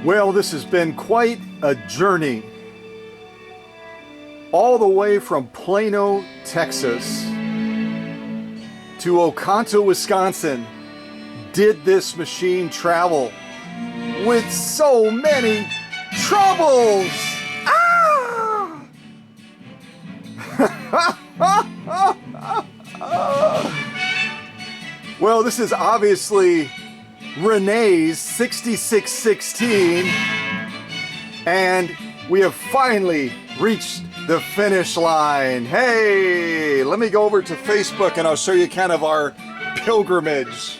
Well, this has been quite a journey. All the way from Plano, Texas to Oconto, Wisconsin. Did this machine travel with so many troubles? Ah! Well, this is obviously Renee's 6616, and we have finally reached the finish line. Hey, let me go over to Facebook and I'll show you kind of our pilgrimage.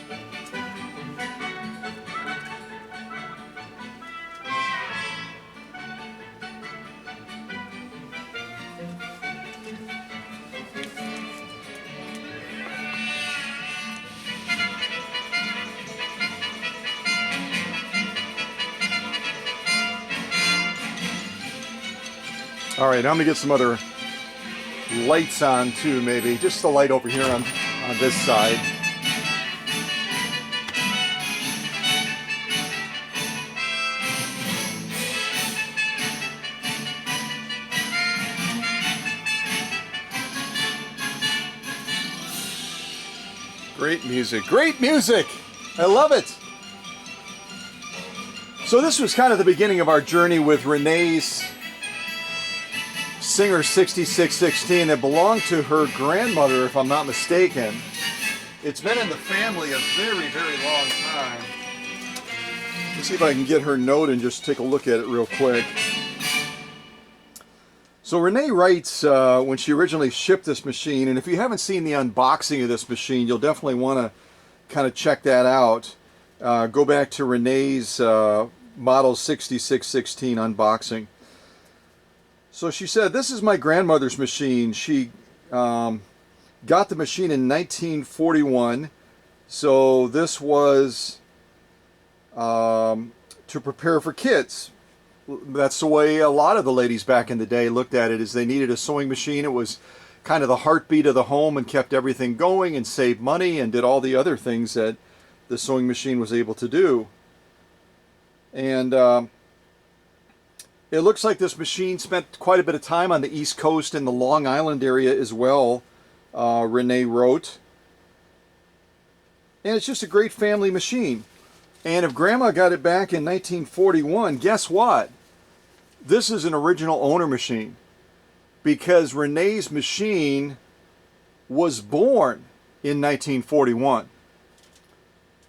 All right, I'm gonna get some other lights on too, maybe. Just the light over here on this side. Great music, great music! I love it! So this was kind of the beginning of our journey with Renee's Singer 6616 that belonged to her grandmother, if I'm not mistaken. It's been in the family a very, very long time. Let's see if I can get her note and just take a look at it real quick. So Renee writes when she originally shipped this machine, and if you haven't seen the unboxing of this machine, you'll definitely want to kind of check that out. Go back to Renee's model 6616 unboxing. So she said, this is my grandmother's machine. She got the machine in 1941. So this was to prepare for kids. That's the way a lot of the ladies back in the day looked at it, is they needed a sewing machine. It was kind of the heartbeat of the home and kept everything going and saved money and did all the other things that the sewing machine was able to do. And it looks like this machine spent quite a bit of time on the East Coast and the Long Island area as well, Renee wrote. And it's just a great family machine. And if Grandma got it back in 1941, guess what? This is an original owner machine, because Renee's machine was born in 1941.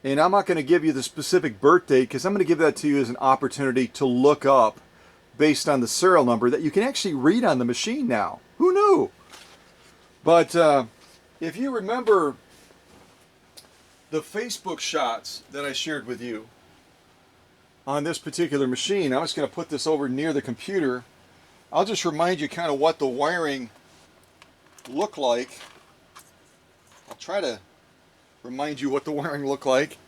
And I'm not going to give you the specific birth date, because I'm going to give that to you as an opportunity to look up based on the serial number that you can actually read on the machine now. Who knew? But if you remember the Facebook shots that I shared with you on this particular machine, I'm just going to put this over near the computer. I'll just remind you kind of what the wiring looked like. I'll try to remind you what the wiring looked like.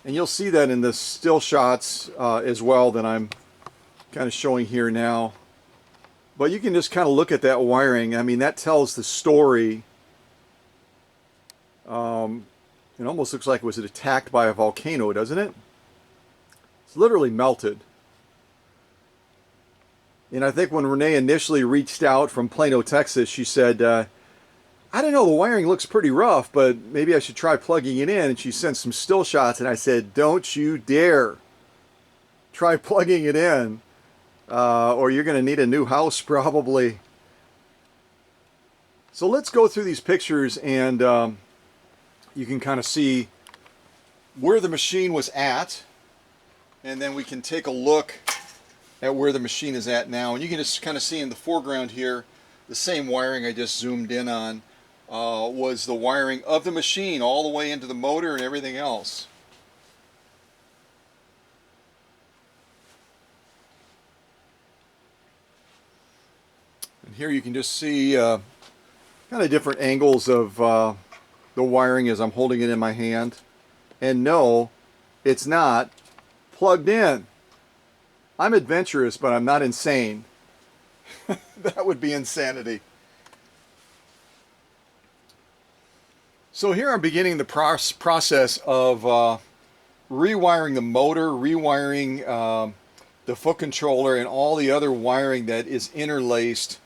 And you'll see that in the still shots as well that I'm kind of showing here now. But you can just kind of look at that wiring. I mean, that tells the story. It almost looks like it was attacked by a volcano, doesn't it? It's literally melted. And I think when Renee initially reached out from Plano, Texas, she said, I don't know, the wiring looks pretty rough, but maybe I should try plugging it in. And she sent some still shots, and I said, don't you dare try plugging it in. Or you're going to need a new house probably. So let's go through these pictures, and you can kind of see where the machine was at, and then we can take a look at where the machine is at now. And you can just kind of see in the foreground here, the same wiring I just zoomed in on was the wiring of the machine all the way into the motor and everything else. And here you can just see kind of different angles of the wiring as I'm holding it in my hand. And no, it's not plugged in. I'm adventurous, but I'm not insane. That would be insanity. So here I'm beginning the process of rewiring the motor, rewiring the foot controller, and all the other wiring that is interlaced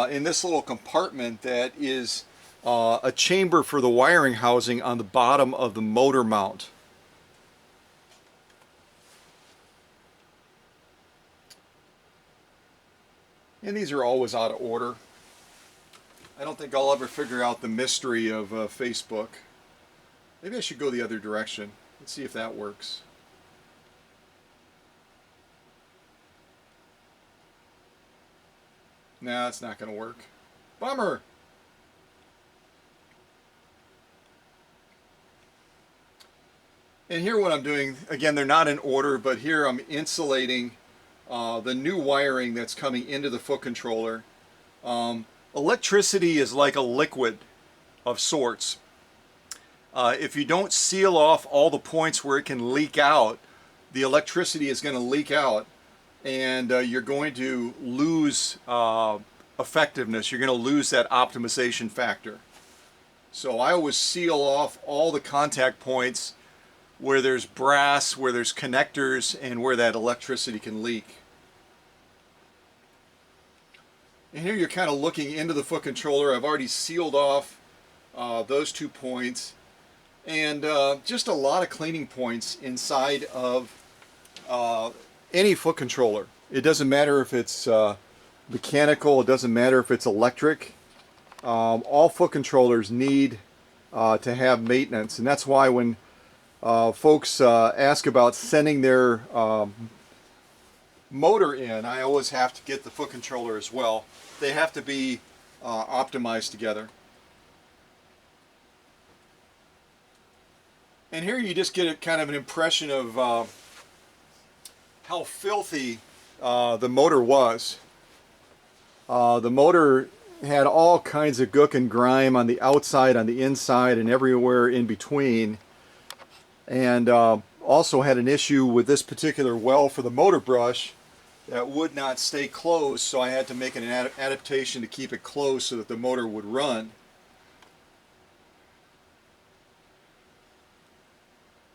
in this little compartment that is a chamber for the wiring housing on the bottom of the motor mount. And these are always out of order. I don't think I'll ever figure out the mystery of Facebook. Maybe I should go the other direction. Let's see if that works. Nah, it's not going to work. Bummer! And here what I'm doing, again, they're not in order, but here I'm insulating the new wiring that's coming into the foot controller. Electricity is like a liquid of sorts. If you don't seal off all the points where it can leak out, the electricity is going to leak out, and you're going to lose effectiveness. You're going to lose that optimization factor. So I always seal off all the contact points where there's brass, where there's connectors, and where that electricity can leak. And here you're kind of looking into the foot controller. I've already sealed off those 2 points, and just a lot of cleaning points inside of any foot controller. It doesn't matter if it's mechanical, it doesn't matter if it's electric. All foot controllers need to have maintenance, and that's why when folks ask about sending their motor in, I always have to get the foot controller as well. They have to be optimized together. And here you just get a kind of an impression of how filthy the motor was. The motor had all kinds of gook and grime on the outside, on the inside, and everywhere in between. And also had an issue with this particular well for the motor brush that would not stay closed, so I had to make an adaptation to keep it closed so that the motor would run.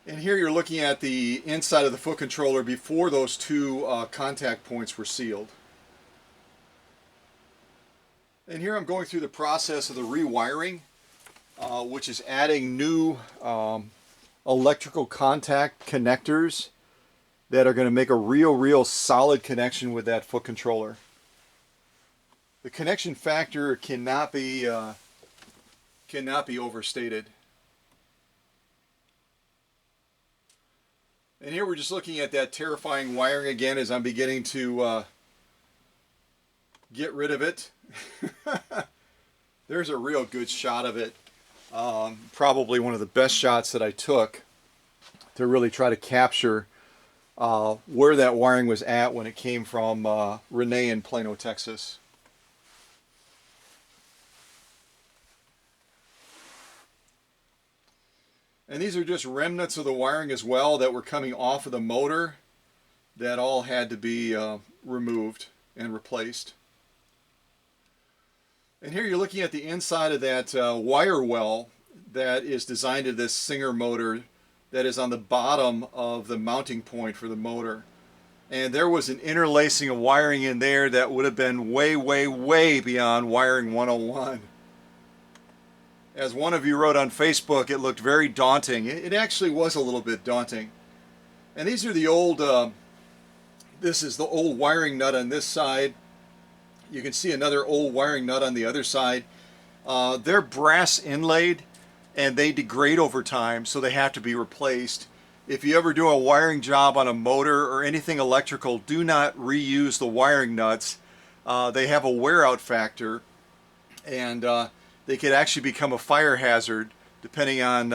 And here you're looking at the inside of the foot controller before those 2 contact points were sealed. And here I'm going through the process of the rewiring, which is adding new electrical contact connectors that are going to make a real solid connection with that foot controller. The connection factor cannot be overstated. And here we're just looking at that terrifying wiring again as I'm beginning to get rid of it. There's a real good shot of it. Probably one of the best shots that I took to really try to capture where that wiring was at when it came from Renee in Plano, Texas. And these are just remnants of the wiring as well that were coming off of the motor that all had to be removed and replaced. And here you're looking at the inside of that wire well that is designed to this Singer motor that is on the bottom of the mounting point for the motor. And there was an interlacing of wiring in there that would have been way beyond wiring 101. As one of you wrote on Facebook, it looked very daunting. It actually was a little bit daunting. And these are the old, this is the old wiring nut on this side. You can see another old wiring nut on the other side. They're brass inlaid, and they degrade over time, so they have to be replaced. If you ever do a wiring job on a motor or anything electrical, do not reuse the wiring nuts. They have a wear out factor, and they could actually become a fire hazard depending on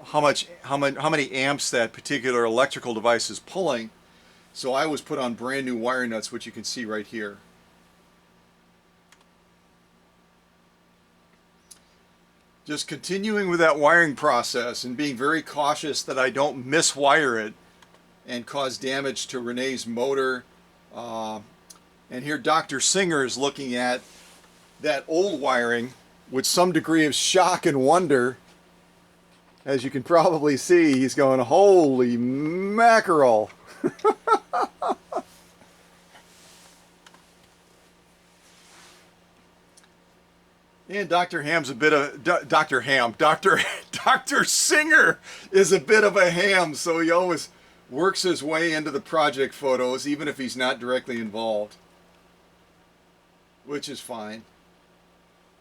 how many amps that particular electrical device is pulling. So I always put on brand new wire nuts, which you can see right here. Just continuing with that wiring process and being very cautious that I don't miswire it and cause damage to Renee's motor. And here Dr. Singer is looking at that old wiring with some degree of shock and wonder As you can probably see, he's going, holy mackerel. And Dr. Ham's a bit of Dr. Ham. Dr. Singer is a bit of a ham, so he always works his way into the project photos, even if he's not directly involved, which is fine.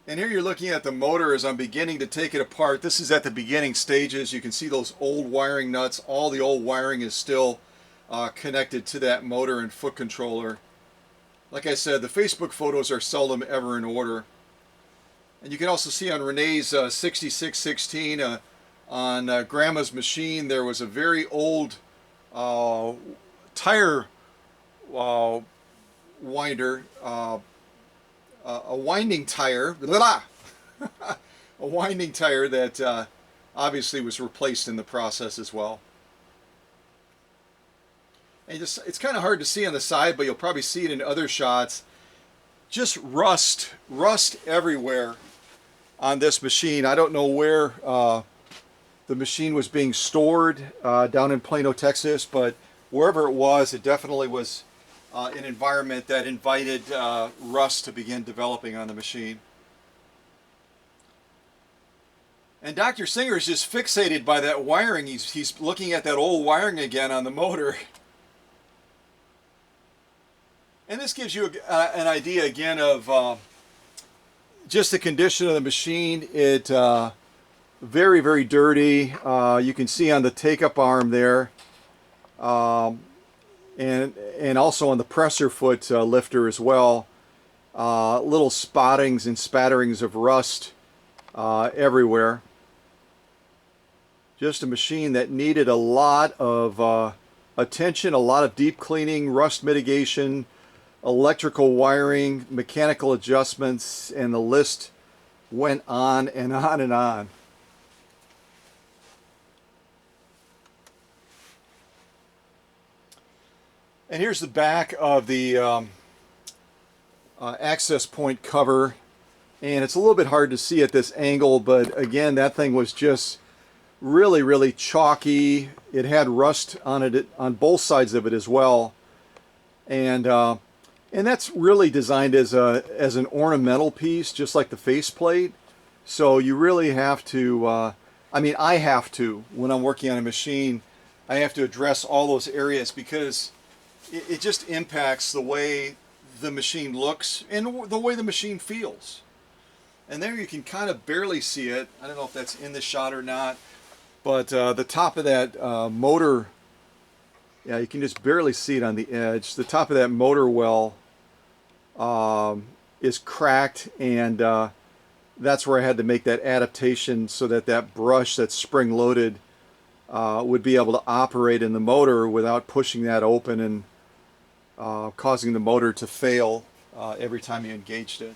And here you're looking at the motor as I'm beginning to take it apart. This is at the beginning stages. You can see those old wiring nuts. All the old wiring is still connected to that motor and foot controller. Like I said, the Facebook photos are seldom ever in order. And you can also see on Renee's 6616 on Grandma's machine, there was a very old tire winder, a winding tire, a winding tire that obviously was replaced in the process as well. And it's kind of hard to see on the side, but you'll probably see it in other shots. Just rust everywhere on this machine. I don't know where the machine was being stored down in Plano, Texas, but wherever it was, it definitely was an environment that invited rust to begin developing on the machine. And Dr. Singer is just fixated by that wiring. He's looking at that old wiring again on the motor. And this gives you an idea again of just the condition of the machine. It very, very dirty. You can see on the take-up arm there, and also on the presser foot lifter as well, little spottings and spatterings of rust everywhere. Just a machine that needed a lot of attention, a lot of deep cleaning, rust mitigation, electrical wiring, mechanical adjustments, and the list went on and on and on. And here's the back of the access point cover, and it's a little bit hard to see at this angle, but again, that thing was just really, really chalky. It had rust on it on both sides of it as well, and that's really designed as an ornamental piece, just like the faceplate. So you really have to, I mean, I have to, when I'm working on a machine, I have to address all those areas because it just impacts the way the machine looks and the way the machine feels. And there you can kind of barely see it. I don't know if that's in the shot or not, but the top of that motor, yeah, you can just barely see it on the edge. The top of that motor well is cracked, and that's where I had to make that adaptation so that that brush that's spring-loaded would be able to operate in the motor without pushing that open and causing the motor to fail every time you engaged it.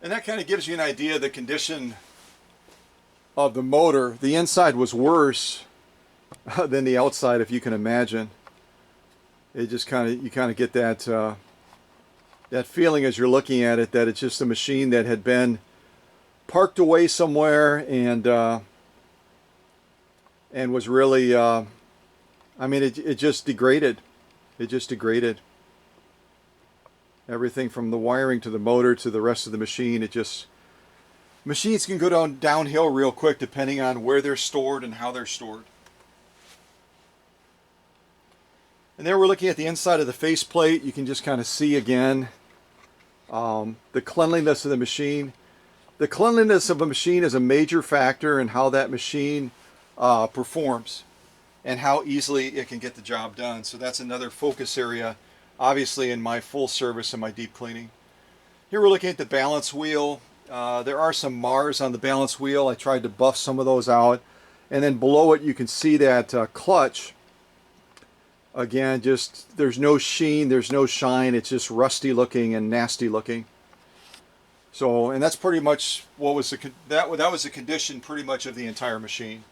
And that kind of gives you an idea of the condition of the motor. The inside was worse than the outside, if you can imagine. It just you kind of get that that feeling as you're looking at it, that it's just a machine that had been parked away somewhere and was really, I mean, it just degraded. It just degraded. Everything from the wiring to the motor to the rest of the machine, machines can go downhill real quick depending on where they're stored and how they're stored. And there we're looking at the inside of the faceplate. You can just kind of see again the cleanliness of the machine. The cleanliness of a machine is a major factor in how that machine performs and how easily it can get the job done. So that's another focus area, obviously, in my full service and my deep cleaning. Here we're looking at the balance wheel. There are some Mars on the balance wheel. I tried to buff some of those out. And then below it you can see that clutch. Again, just there's no sheen, there's no shine. It's just rusty looking and nasty looking. So, and that's pretty much what was that was the condition pretty much of the entire machine.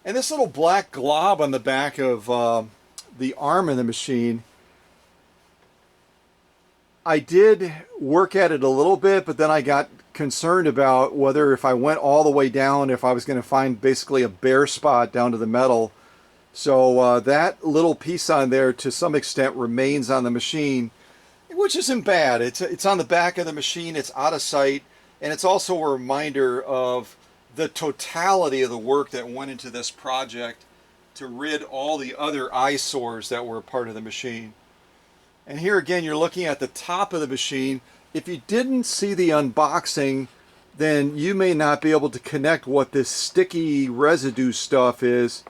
And this little black glob on the back of the arm of the machine, I did work at it a little bit, but then I got concerned about whether if I went all the way down, if I was going to find basically a bare spot down to the metal. So that little piece on there to some extent remains on the machine, which isn't bad. It's on the back of the machine, it's out of sight, and it's also a reminder of the totality of the work that went into this project to rid all the other eyesores that were a part of the machine. And here again, you're looking at the top of the machine. If you didn't see the unboxing, then you may not be able to connect what this sticky residue stuff is,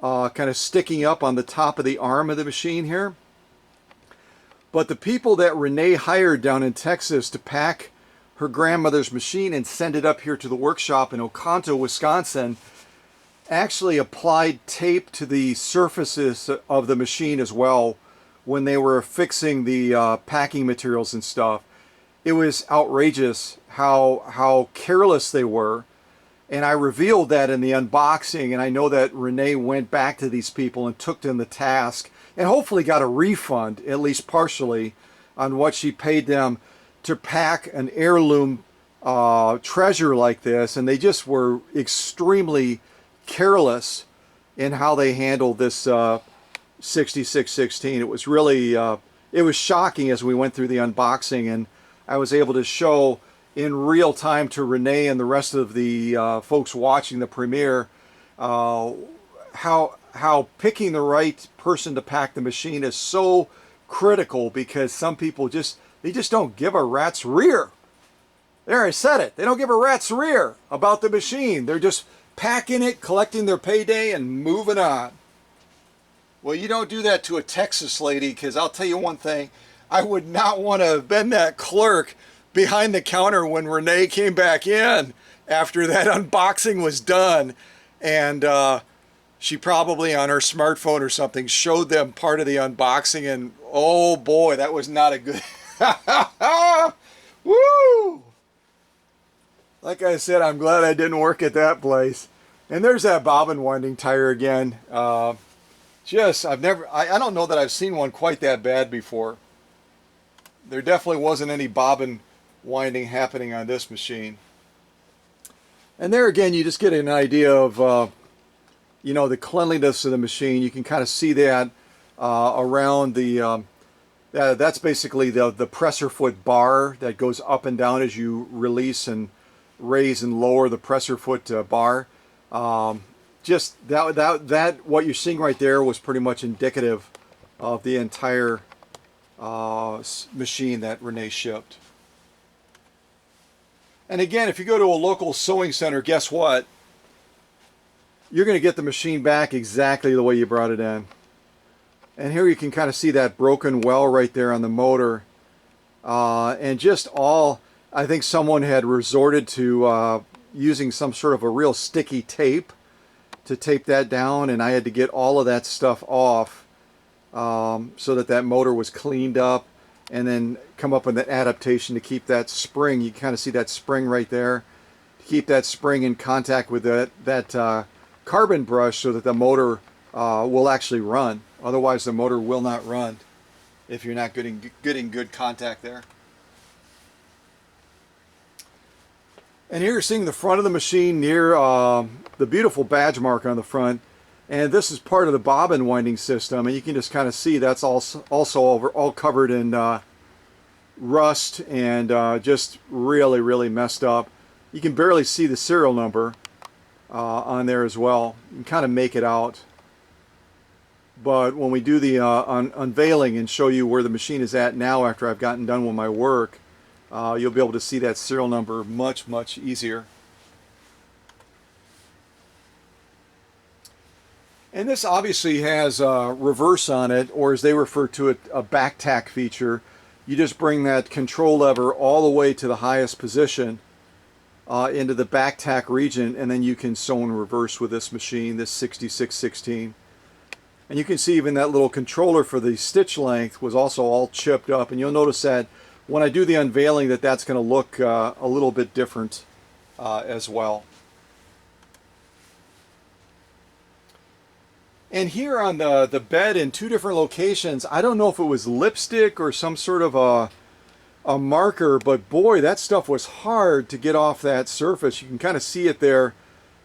kind of sticking up on the top of the arm of the machine here. But the people that Renee hired down in Texas to pack her grandmother's machine and send it up here to the workshop in Oconto, Wisconsin, actually applied tape to the surfaces of the machine as well when they were fixing the packing materials and stuff. It was outrageous how careless they were. And I revealed that in the unboxing, and I know that Renee went back to these people and took them the task and hopefully got a refund, at least partially, on what she paid them to pack an heirloom treasure like this. And they just were extremely careless in how they handled this 6616. It was really, it was shocking as we went through the unboxing, and I was able to show in real time to Renee and the rest of the folks watching the premiere how picking the right person to pack the machine is so critical, because some people just don't give a rat's rear. There, I said it. They don't give a rat's rear about the machine. They're just packing it, collecting their payday, and moving on. Well, you don't do that to a Texas lady, because I'll tell you one thing, I would not want to have been that clerk behind the counter when Renee came back in after that unboxing was done, and she probably on her smartphone or something showed them part of the unboxing, and oh boy, that was not a good woo! Like I said, I'm glad I didn't work at that place. And there's that bobbin winding tire again. I don't know that I've seen one quite that bad before. There definitely wasn't any bobbin winding happening on this machine. And there again, you just get an idea of you know, the cleanliness of the machine. You can kind of see that around the that's basically the presser foot bar that goes up and down as you release and raise and lower the presser foot bar. Just that what you're seeing right there was pretty much indicative of the entire machine that Renee shipped. And again, if you go to a local sewing center, guess what? You're going to get the machine back exactly the way you brought it in. And here you can kind of see that broken well right there on the motor. And just all, I think someone had resorted to using some sort of a real sticky tape to tape that down, and I had to get all of that stuff off so that motor was cleaned up, and then come up with an adaptation to keep that spring. You kind of see that spring right there. To keep that spring in contact with that carbon brush so that the motor will actually run. Otherwise the motor will not run if you're not getting good contact there. And here you're seeing the front of the machine near the beautiful badge mark on the front. And this is part of the bobbin winding system, and you can just kind of see that's also all covered in rust and just really messed up. You can barely see the serial number on there as well. You can kind of make it out. But when we do the unveiling and show you where the machine is at now after I've gotten done with my work, you'll be able to see that serial number much easier. And this obviously has reverse on it, or as they refer to it, a back tack feature. You just bring that control lever all the way to the highest position into the back tack region, and then you can sew in reverse with this machine, this 6616. And you can see even that little controller for the stitch length was also all chipped up, and you'll notice that when I do the unveiling that's going to look a little bit different as well. And here on the bed in two different locations, I don't know if it was lipstick or some sort of a marker, but boy, that stuff was hard to get off that surface. You can kind of see it there.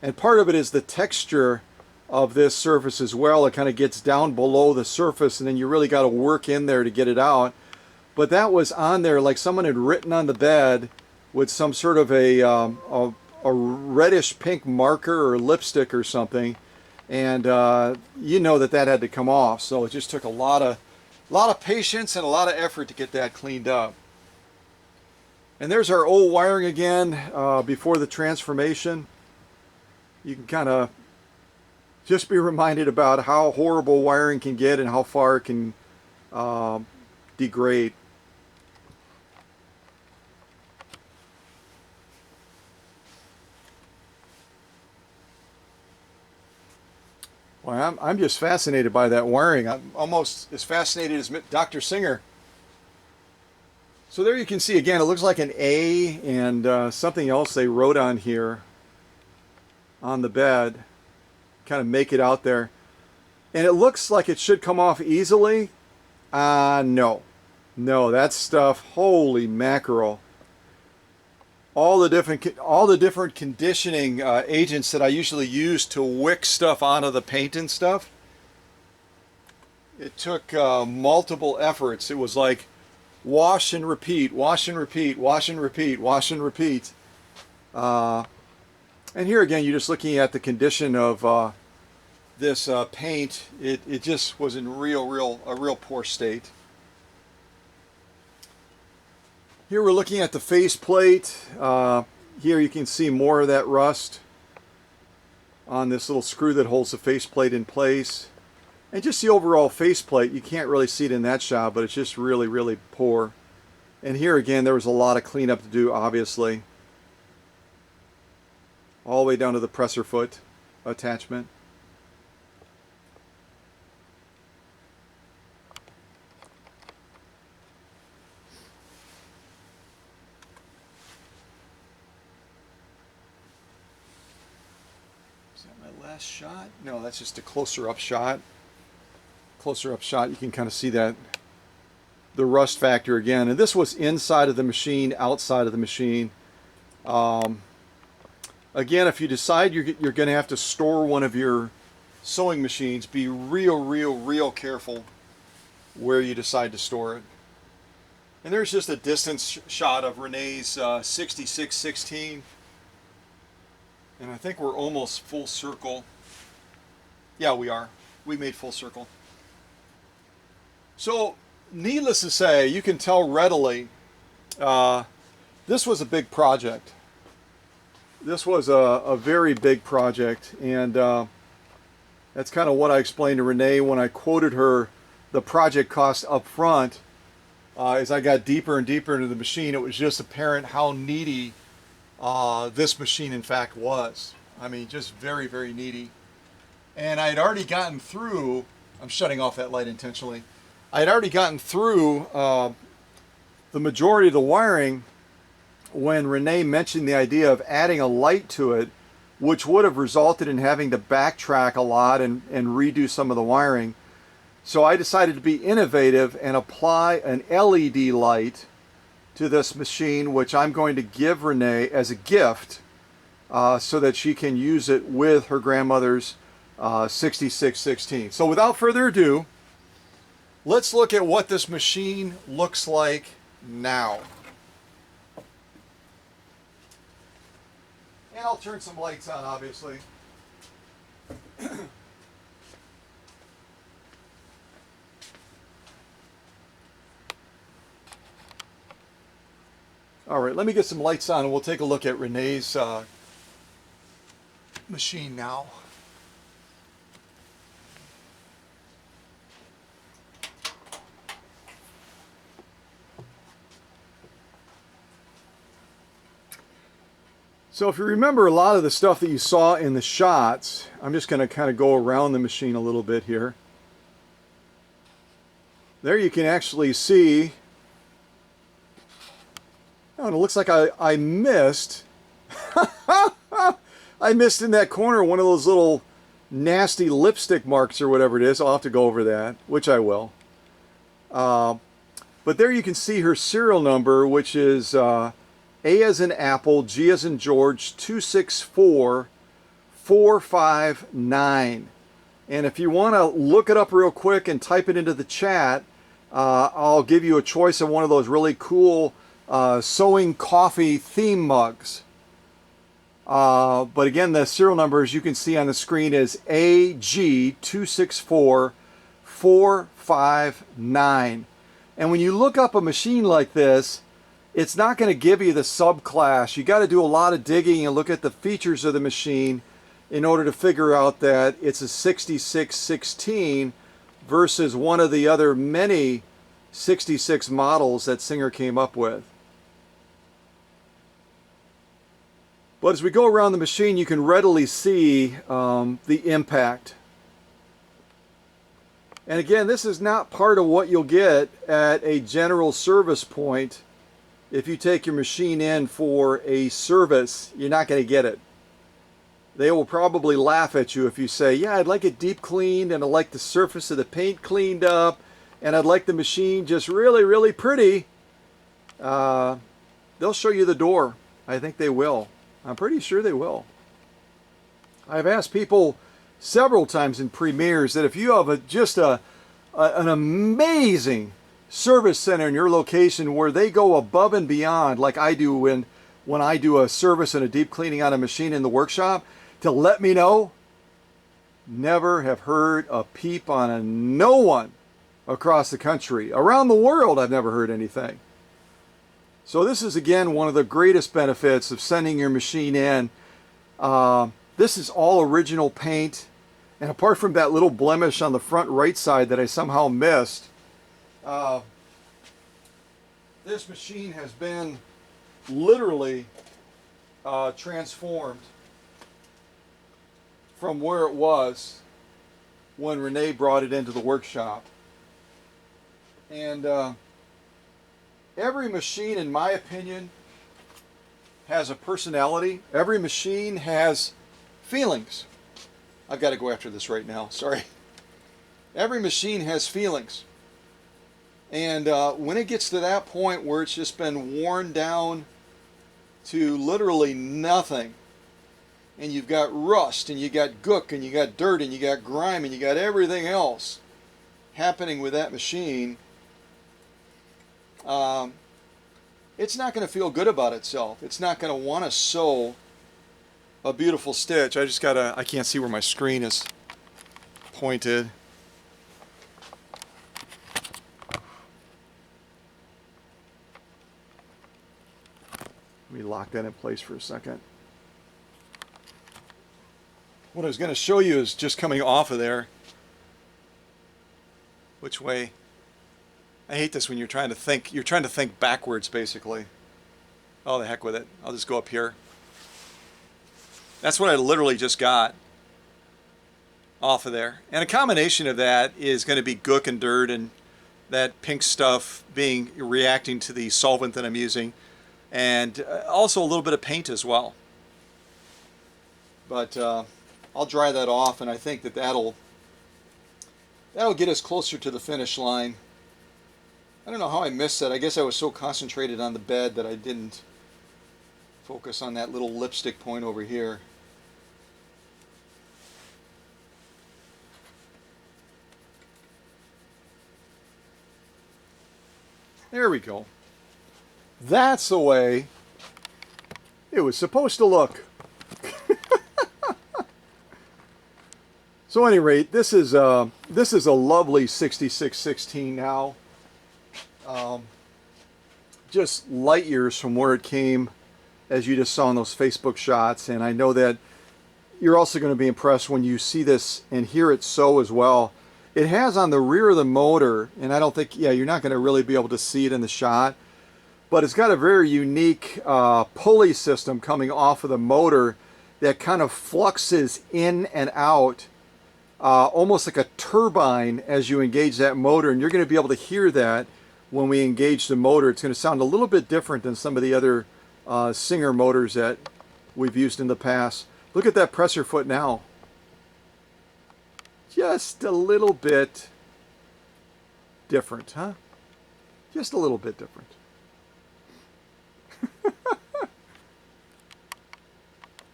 And part of it is the texture of this surface as well. It kind of gets down below the surface, and then you really got to work in there to get it out. But that was on there like someone had written on the bed with some sort of a reddish pink marker or lipstick or something. And you know that had to come off. So it just took a lot of patience and a lot of effort to get that cleaned up. And there's our old wiring again before the transformation. You can kind of just be reminded about how horrible wiring can get and how far it can degrade. Well, I'm just fascinated by that wiring. I'm almost as fascinated as Dr. Singer. So there you can see again, it looks like an A and something else they wrote on here on the bed. Kind of make it out there. And it looks like it should come off easily. No. No, that stuff, holy mackerel. All the different conditioning agents that I usually use to wick stuff onto the paint and stuff. It took multiple efforts. It was like wash and repeat, wash and repeat, wash and repeat, wash and repeat. And here again, you're just looking at the condition of this paint. It just was in a real poor state. Here we're looking at the faceplate. Here you can see more of that rust on this little screw that holds the faceplate in place. And just the overall faceplate, you can't really see it in that shot, but it's just really poor. And here again, there was a lot of cleanup to do, obviously. All the way down to the presser foot attachment. Is that my last shot? No, that's just a closer up shot. Closer up shot, you can kind of see that the rust factor again. And this was inside of the machine, outside of the machine. Again, if you decide you're going to have to store one of your sewing machines, be real careful where you decide to store it. And there's just a distance shot of Renee's 6616. And I think we're almost full circle. Yeah, we are. We made full circle. So, needless to say, you can tell readily this was a big project. This was a very big project, and that's kind of what I explained to Renee when I quoted her the project cost up front. As I got deeper and deeper into the machine, it was just apparent how needy this machine in fact was. I mean, just very needy. And I had already gotten through, I'm shutting off that light intentionally, I had already gotten through the majority of the wiring when Renee mentioned the idea of adding a light to it, which would have resulted in having to backtrack a lot and redo some of the wiring. So I decided to be innovative and apply an LED light to this machine, which I'm going to give Renee as a gift so that she can use it with her grandmother's 6616. So without further ado, let's look at what this machine looks like now. And I'll turn some lights on, obviously. All right, let me get some lights on and we'll take a look at Renee's machine now. So if you remember a lot of the stuff that you saw in the shots, I'm just going to kind of go around the machine a little bit here. There you can actually see, oh, and it looks like I missed, I missed in that corner one of those little nasty lipstick marks or whatever it is. I'll have to go over that, which I will. But there you can see her serial number, which is A as in Apple, G as in George, 264459. And if you want to look it up real quick and type it into the chat, I'll give you a choice of one of those really cool sewing coffee theme mugs. But again, the serial number, as you can see on the screen, is AG264459. And when you look up a machine like this, it's not going to give you the subclass. You got to do a lot of digging and look at the features of the machine in order to figure out that it's a 6616 versus one of the other many 66 models that Singer came up with. But as we go around the machine, you can readily see the impact. And again, this is not part of what you'll get at a general service point. If you take your machine in for a service, you're not going to get it. They will probably laugh at you if you say, yeah, I'd like it deep cleaned, and I'd like the surface of the paint cleaned up, and I'd like the machine just really, really pretty. They'll show you the door. I think they will. I'm pretty sure they will. I've asked people several times in premieres that if you have an amazing service center in your location where they go above and beyond, like I do when I do a service and a deep cleaning on a machine in the workshop, to let me know. Never have heard a peep on no one across the country. Around the world, I've never heard anything. So this is, again, one of the greatest benefits of sending your machine in. This is all original paint. And apart from that little blemish on the front right side that I somehow missed, this machine has been literally transformed from where it was when Renee brought it into the workshop. And every machine, in my opinion, has a personality. Every machine has feelings. I've got to go after this right now, sorry. Every machine has feelings. And when it gets to that point where it's just been worn down to literally nothing, and you've got rust, and you got gook, and you got dirt, and you got grime, and you got everything else happening with that machine, it's not going to feel good about itself. It's not going to want to sew a beautiful stitch. I can't see where my screen is pointed. Let me lock that in place for a second. What I was going to show you is just coming off of there. Which way? I hate this when you're trying to think backwards, basically. Oh, the heck with it. I'll just go up here. That's what I literally just got off of there. And a combination of that is going to be gook and dirt and that pink stuff reacting to the solvent that I'm using. And also a little bit of paint as well. But I'll dry that off, and I think that'll get us closer to the finish line. I don't know how I missed that. I guess I was so concentrated on the bed that I didn't focus on that little lipstick point over here. There we go. That's the way it was supposed to look. So at any rate, this is a lovely 6616 now. Just light years from where it came, as you just saw in those Facebook shots. And I know that you're also going to be impressed when you see this and hear it sew as well. It has on the rear of the motor, and I don't think, you're not going to really be able to see it in the shot, but it's got a very unique pulley system coming off of the motor that kind of fluxes in and out, almost like a turbine as you engage that motor, and you're going to be able to hear that when we engage the motor. It's going to sound a little bit different than some of the other Singer motors that we've used in the past. Look at that presser foot now. just a little bit different, huh? Just a little bit different.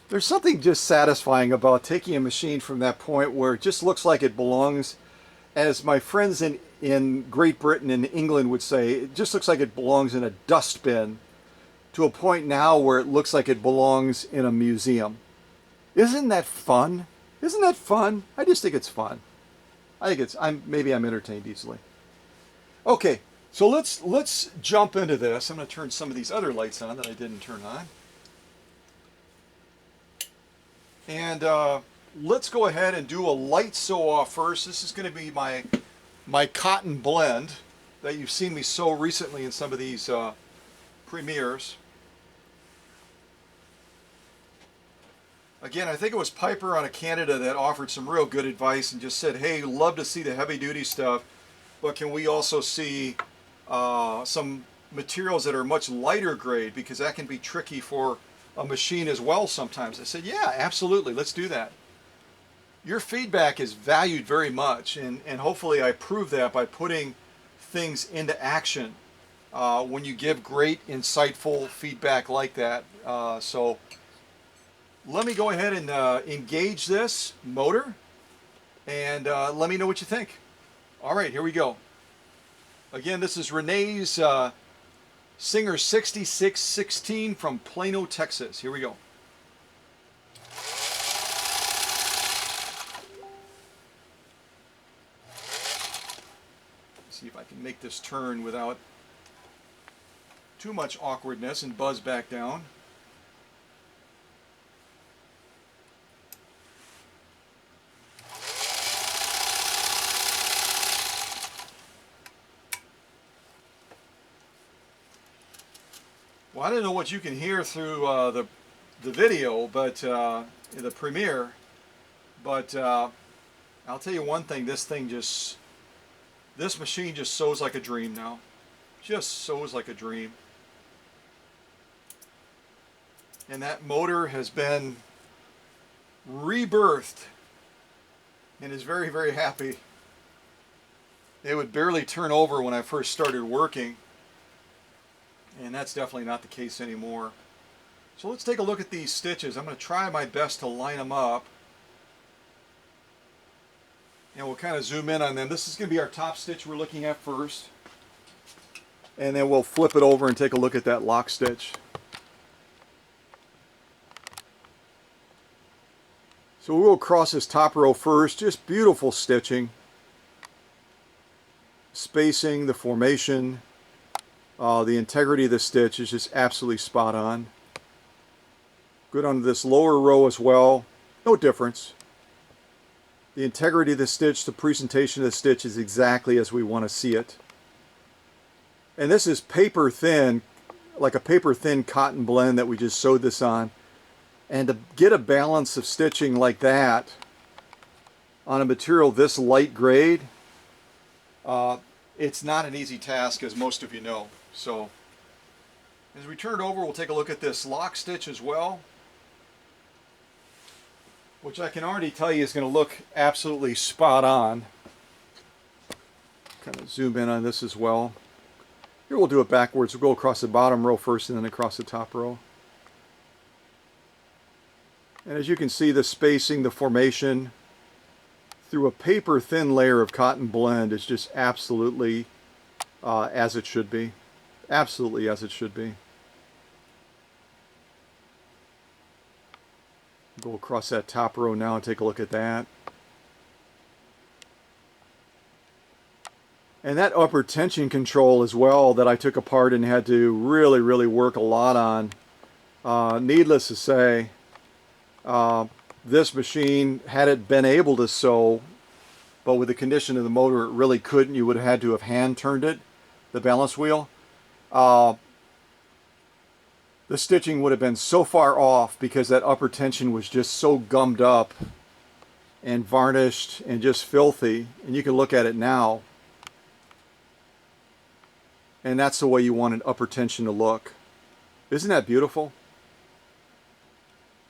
There's something just satisfying about taking a machine from that point where it just looks like it belongs, as my friends in Great Britain and England would say, it just looks like it belongs in a dustbin, to a point now where it looks like it belongs in a museum. Isn't that fun? Isn't that fun? I just think it's fun. I think maybe I'm entertained easily. Okay, so let's jump into this. I'm going to turn some of these other lights on that I didn't turn on. And let's go ahead and do a light sew off first. This is going to be my cotton blend that you've seen me sew recently in some of these premieres. Again, I think it was Piper out of Canada that offered some real good advice and just said, hey, love to see the heavy duty stuff, but can we also see some materials that are much lighter grade, because that can be tricky for a machine as well sometimes. I said, yeah, absolutely, let's do that. Your feedback is valued very much, and hopefully I prove that by putting things into action when you give great, insightful feedback like that. So let me go ahead and engage this motor, and let me know what you think. All right, here we go. Again, this is Renee's Singer 6616 from Plano, Texas. Here we go. Let's see if I can make this turn without too much awkwardness and buzz back down. Well, I don't know what you can hear through the video, but the premiere. But I'll tell you one thing: this machine just sews like a dream now. Just sews like a dream. And that motor has been rebirthed and is very, very happy. It would barely turn over when I first started working. And that's definitely not the case anymore. So let's take a look at these stitches. I'm going to try my best to line them up. And we'll kind of zoom in on them. This is going to be our top stitch we're looking at first. And then we'll flip it over and take a look at that lock stitch. So we'll go across this top row first. Just beautiful stitching. Spacing, the formation. The integrity of the stitch is just absolutely spot on. Good on this lower row as well. No difference. The integrity of the stitch, the presentation of the stitch is exactly as we want to see it. And this is paper thin, like a paper thin cotton blend that we just sewed this on. And to get a balance of stitching like that on a material this light grade, it's not an easy task, as most of you know. So as we turn it over, we'll take a look at this lock stitch as well, which I can already tell you is going to look absolutely spot on. Kind of zoom in on this as well. Here we'll do it backwards. We'll go across the bottom row first and then across the top row. And as you can see, the spacing, the formation through a paper thin layer of cotton blend is just absolutely as it should be. Absolutely as it should be. Go across that top row now and take a look at that. And that upper tension control as well that I took apart and had to really, really work a lot on. Needless to say, this machine, had it been able to sew, but with the condition of the motor it really couldn't, you would have had to have hand turned it, the balance wheel. The stitching would have been so far off because that upper tension was just so gummed up and varnished and just filthy. And you can look at it now, and that's the way you want an upper tension to look. Isn't that beautiful?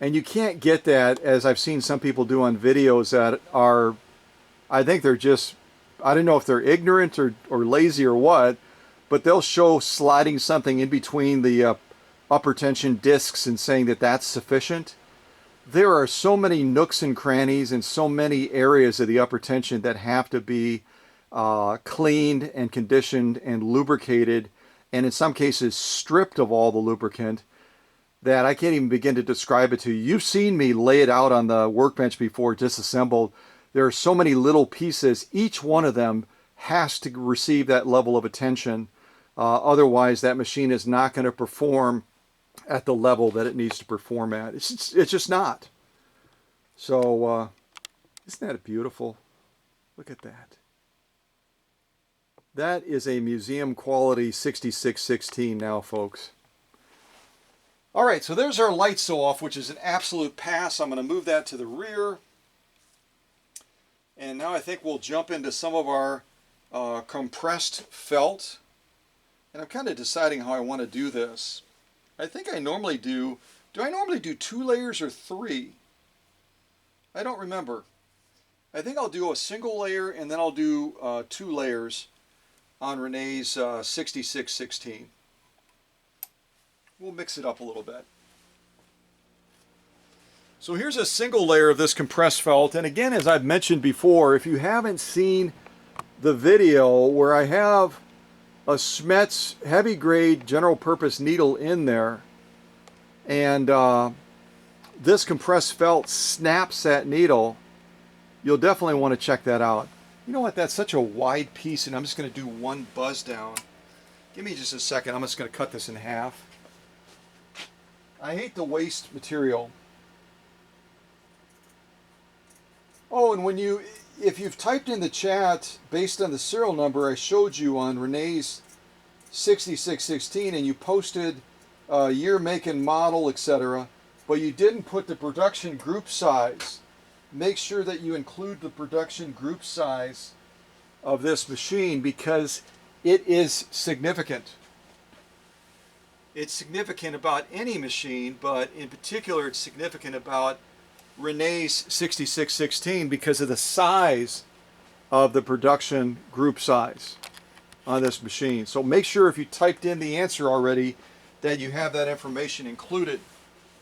And you can't get that, as I've seen some people do on videos that are I think they're just, I don't know if they're ignorant or lazy or what, but they'll show sliding something in between the upper tension discs and saying that that's sufficient. There are so many nooks and crannies and so many areas of the upper tension that have to be cleaned and conditioned and lubricated, and in some cases stripped of all the lubricant, that I can't even begin to describe it to you. You've seen me lay it out on the workbench before, disassembled. There are so many little pieces. Each one of them has to receive that level of attention. Otherwise, that machine is not going to perform at the level that it needs to perform at. It's just not. So, isn't that beautiful? Look at that. That is a museum quality 6616 now, folks. All right, so there's our light sew off, which is an absolute pass. I'm going to move that to the rear. And now I think we'll jump into some of our compressed felt. And I'm kind of deciding how I want to do this. I think I normally do I normally do 2 layers or 3? I don't remember. I think I'll do a single layer and then I'll do 2 layers on Renee's 6616. We'll mix it up a little bit. So here's a single layer of this compressed felt, and again, as I've mentioned before, if you haven't seen the video where I have a Smets heavy grade general purpose needle in there, and this compressed felt snaps that needle, you'll definitely want to check that out. You know what, that's such a wide piece, and I'm just going to do one buzz down. Give me just a second, I'm just going to cut this in half. I hate to waste material. Oh, and if you've typed in the chat based on the serial number I showed you on Renee's 6616 and you posted year, make, and model, etc., but you didn't put the production group size, make sure that you include the production group size of this machine because it is significant. It's significant about any machine, but in particular it's significant about Renee's 6616 because of the size of the production group size on this machine. So make sure if you typed in the answer already that you have that information included.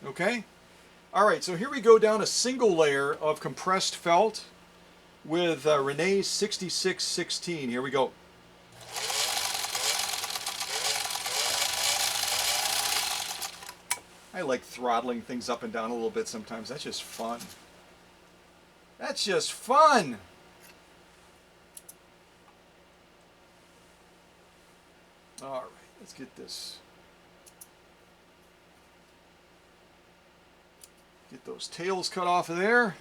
Okay? Alright, so here we go down a single layer of compressed felt with Renee's 6616. Here we go. I like throttling things up and down a little bit sometimes. That's just fun. That's just fun! Alright, let's get this. Get those tails cut off of there.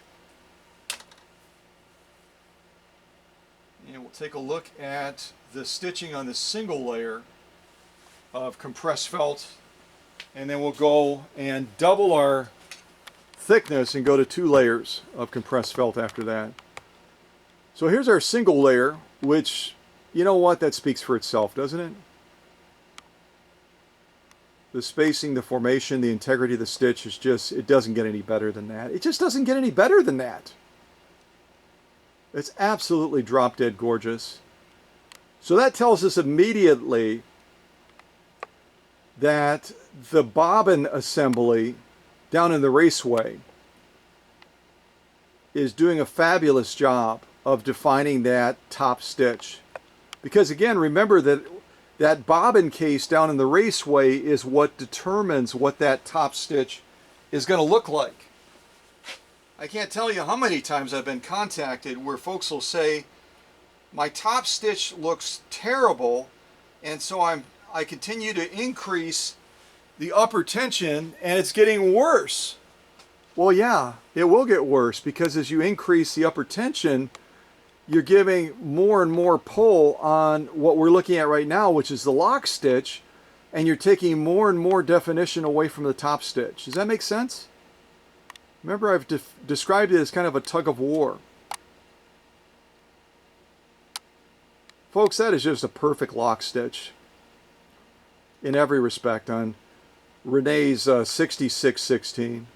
And we'll take a look at the stitching on the single layer of compressed felt. And then we'll go and double our thickness and go to 2 layers of compressed felt after that. So here's our single layer, which, you know what, that speaks for itself, doesn't it? The spacing, the formation, the integrity of the stitch is just, it doesn't get any better than that. It just doesn't get any better than that. It's absolutely drop dead gorgeous. So that tells us immediately that the bobbin assembly down in the raceway is doing a fabulous job of defining that top stitch. Because again, remember that that bobbin case down in the raceway is what determines what that top stitch is going to look like. I can't tell you how many times I've been contacted where folks will say, my top stitch looks terrible, and so I continue to increase the upper tension and it's getting worse. Well, yeah, it will get worse because as you increase the upper tension, you're giving more and more pull on what we're looking at right now, which is the lock stitch, and you're taking more and more definition away from the top stitch. Does that make sense? Remember, I've described it as kind of a tug of war. Folks, that is just a perfect lock stitch in every respect on Renee's 6616.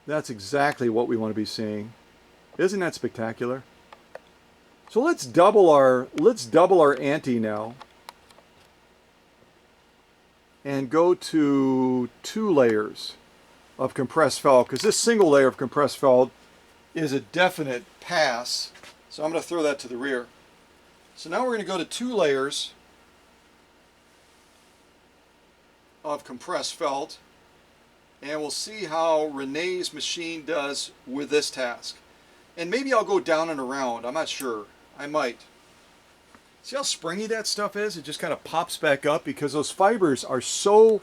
That's exactly what we want to be seeing. Isn't that spectacular? So let's double our ante now and go to 2 layers of compressed felt, because this single layer of compressed felt is a definite pass. So I'm going to throw that to the rear. So now we're going to go to 2 layers of compressed felt, and we'll see how Renee's machine does with this task. And maybe I'll go down and around. I'm not sure. I might. See how springy that stuff is? It just kind of pops back up because those fibers are so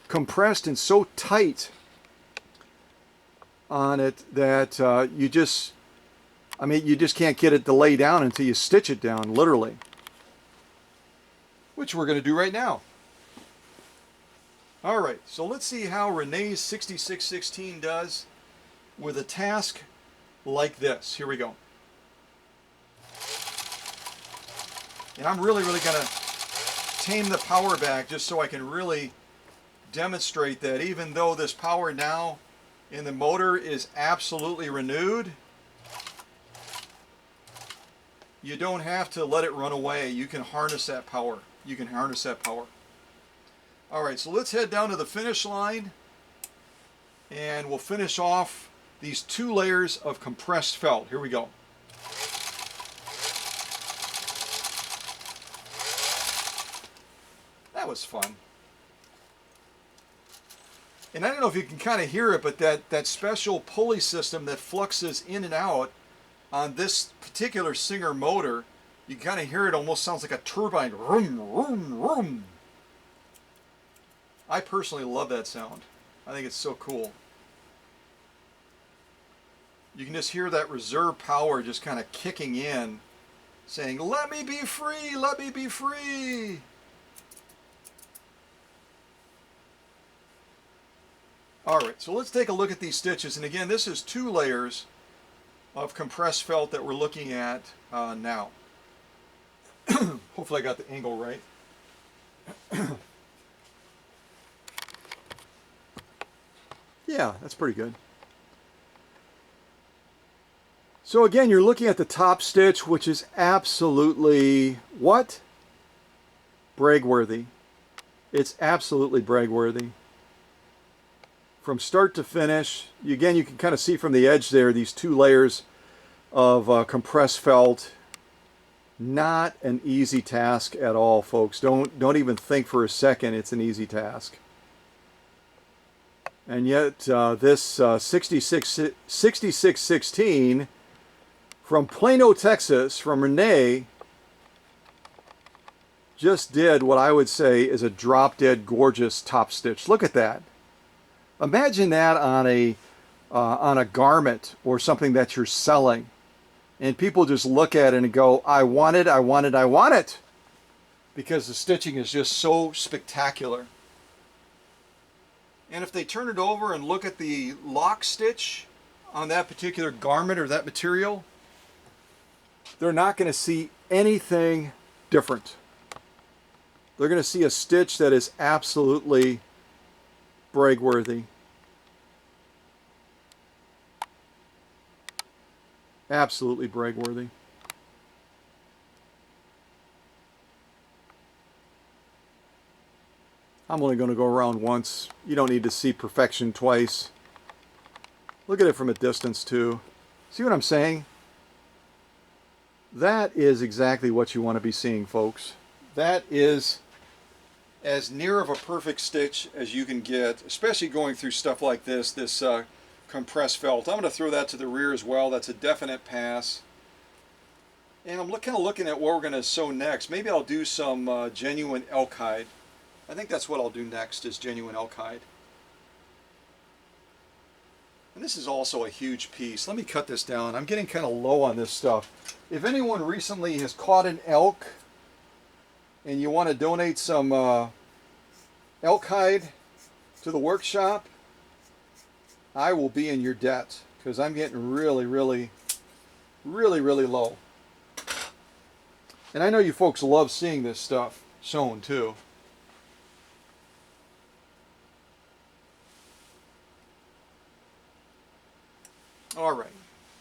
compressed and so tight on it that you just can't get it to lay down until you stitch it down, literally. Which we're going to do right now. All right, so let's see how Renee's 6616 does with a task like this. Here we go. And I'm really going to tame the power back just so I can really demonstrate that even though this power now in the motor is absolutely renewed, you don't have to let it run away. You can harness that power. You can harness that power. All right, so let's head down to the finish line and we'll finish off these 2 layers of compressed felt. Here we go. That was fun. And I don't know if you can kind of hear it, but that special pulley system that fluxes in and out on this particular Singer motor, you can kind of hear it, almost sounds like a turbine. Vroom, vroom, vroom. I personally love that sound. I think it's so cool. You can just hear that reserve power just kind of kicking in, saying, "Let me be free, let me be free." All right, so let's take a look at these stitches. And again, this is 2 layers of compressed felt that we're looking at now. Hopefully I got the angle right. Yeah, that's pretty good. So again, you're looking at the top stitch, which is absolutely, what? Brag-worthy. It's absolutely brag-worthy. From start to finish, again, you can kind of see from the edge there, these 2 layers of compressed felt. Not an easy task at all, folks. Don't even think for a second it's an easy task. And yet this 6616 from Plano, Texas, from Renee, just did what I would say is a drop-dead gorgeous top stitch. Look at that. Imagine that on a garment or something that you're selling, and people just look at it and go, "I want it, I want it, I want it," because the stitching is just so spectacular. And if they turn it over and look at the lock stitch on that particular garment or that material, they're not going to see anything different. They're going to see a stitch that is absolutely brag-worthy. Absolutely brag-worthy. I'm only going to go around once. You don't need to see perfection twice. Look at it from a distance too. See what I'm saying? That is exactly what you want to be seeing, folks. That is as near of a perfect stitch as you can get, especially going through stuff like this compressed felt. I'm going to throw that to the rear as well. That's a definite pass. And I'm kind of looking at what we're going to sew next. Maybe I'll do some genuine elk hide. I think that's what I'll do next, is genuine elk hide. And this is also a huge piece. Let me cut this down. I'm getting kind of low on this stuff. If anyone recently has caught an elk and you want to donate some elk hide to the workshop, I will be in your debt, because I'm getting really low. And I know you folks love seeing this stuff sewn too. All right,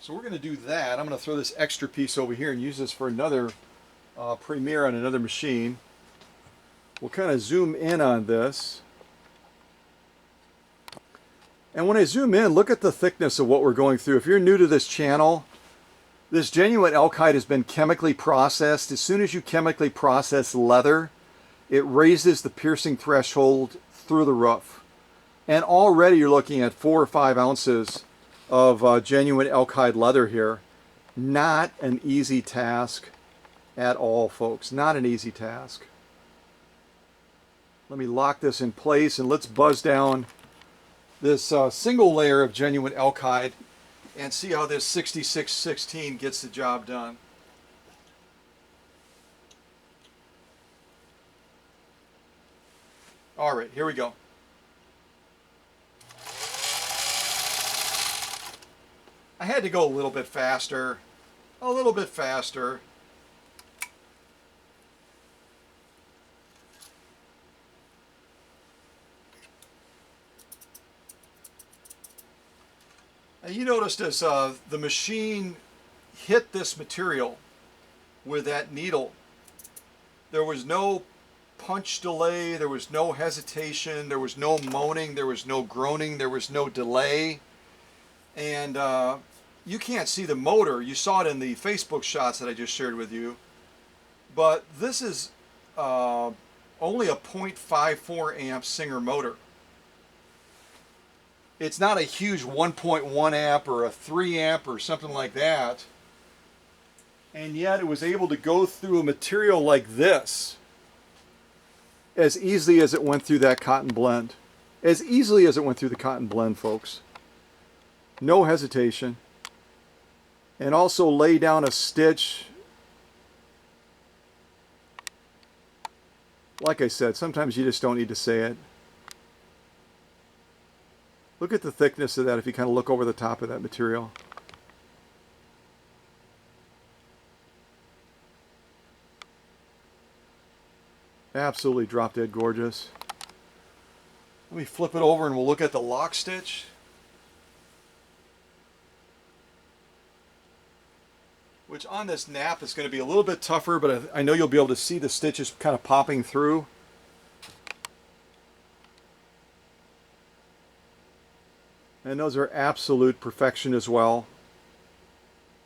so we're going to do that. I'm going to throw this extra piece over here and use this for another premiere on another machine. We'll kind of zoom in on this. And when I zoom in, look at the thickness of what we're going through. If you're new to this channel, this genuine elkite has been chemically processed. As soon as you chemically process leather, it raises the piercing threshold through the roof. And already you're looking at 4 or 5 ounces of genuine elkite leather here. Not an easy task at all, folks. Not an easy task. Let me lock this in place and let's buzz down this single layer of genuine elkite and see how this 6616 gets the job done. All right, here we go. I had to go a little bit faster, a little bit faster. And you noticed as the machine hit this material with that needle, there was no punch delay, there was no hesitation, there was no moaning, there was no groaning, there was no delay. And you can't see the motor. You saw it in the Facebook shots that I just shared with you. But this is only a 0.54 amp Singer motor. It's not a huge 1.1 amp or a 3 amp or something like that. And yet it was able to go through a material like this as easily as it went through that cotton blend. As easily as it went through the cotton blend, folks. No hesitation. And also lay down a stitch. Like I said, sometimes you just don't need to say it. Look at the thickness of that if you kind of look over the top of that material. Absolutely drop dead gorgeous. Let me flip it over and we'll look at the lock stitch. Which on this nap is going to be a little bit tougher, but I know you'll be able to see the stitches kind of popping through. And those are absolute perfection as well.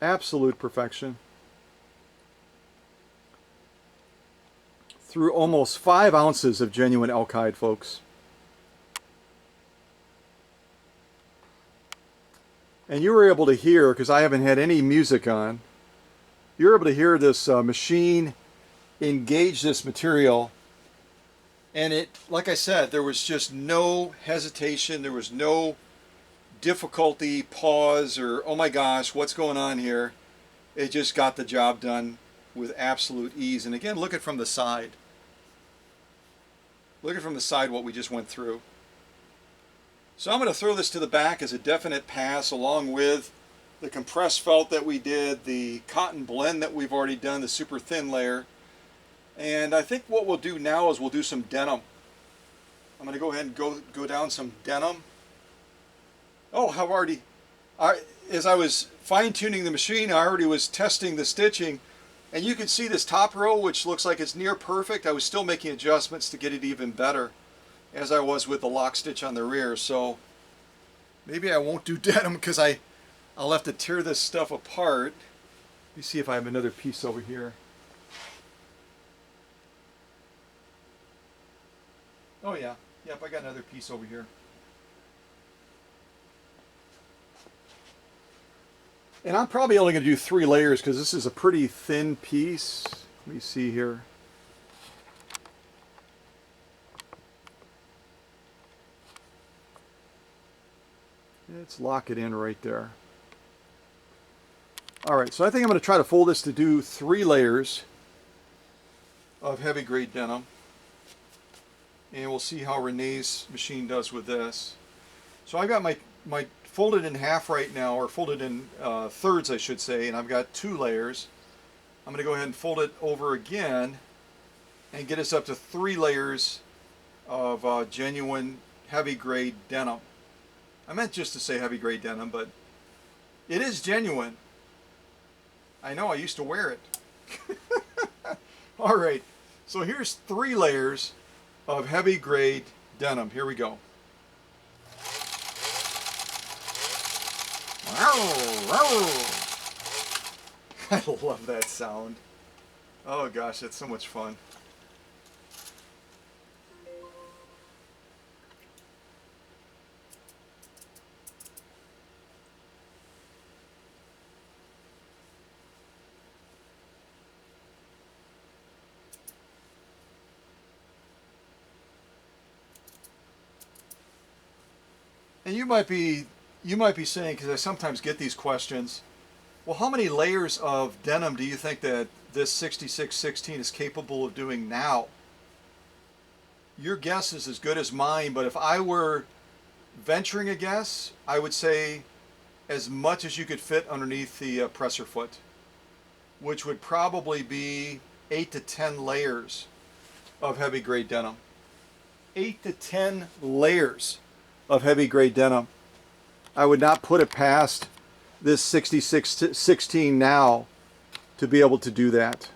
Absolute perfection. Through almost 5 ounces of genuine elkite, folks. And you were able to hear, because I haven't had any music on, you're able to hear this machine engage this material. And it, like I said, there was just no hesitation, there was no difficulty, pause, or oh my gosh, what's going on here? It just got the job done with absolute ease. And again, look at from the side. Look at from the side what we just went through. So I'm going to throw this to the back as a definite pass, along with the compressed felt that we did, the cotton blend that we've already done, the super thin layer. And I think what we'll do now is we'll do some denim. I'm going to go ahead and go down some denim. Oh, as I was fine-tuning the machine, I already was testing the stitching. And you can see this top row, which looks like it's near perfect. I was still making adjustments to get it even better, as I was with the lock stitch on the rear. So maybe I won't do denim because I'll have to tear this stuff apart. Let me see if I have another piece over here. Oh yeah, yep, I got another piece over here. And I'm probably only going to do 3 layers because this is a pretty thin piece. Let me see here. Let's lock it in right there. Alright, so I think I'm going to try to fold this to do 3 layers of heavy grade denim. And we'll see how Renee's machine does with this. So I've got my folded in half right now, or folded in thirds I should say, and I've got 2 layers. I'm going to go ahead and fold it over again and get us up to 3 layers of genuine heavy grade denim. I meant just to say heavy grade denim, but It is genuine. I know, I used to wear it. All right, so here's 3 layers of heavy grade denim. Here we go. I love that sound. Oh gosh, that's so much fun. And you might be saying, because I sometimes get these questions, well, how many layers of denim do you think that this 6616 is capable of doing now? Your guess is as good as mine, but if I were venturing a guess, I would say as much as you could fit underneath the presser foot, which would probably be 8 to 10 layers of heavy grade denim. 8 to 10 layers of heavy grade denim. I would not put it past this 6616 now to be able to do that.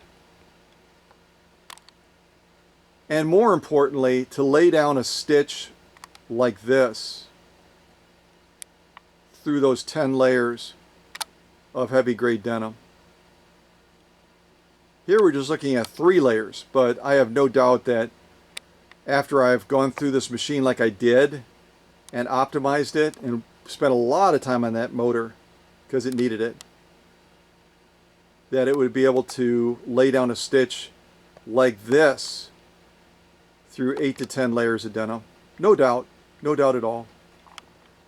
And more importantly, to lay down a stitch like this through those 10 layers of heavy grade denim. Here we're just looking at 3 layers, but I have no doubt that after I've gone through this machine like I did and optimized it and spent a lot of time on that motor because it needed it, that it would be able to lay down a stitch like this through 8 to 10 layers of denim. No doubt at all.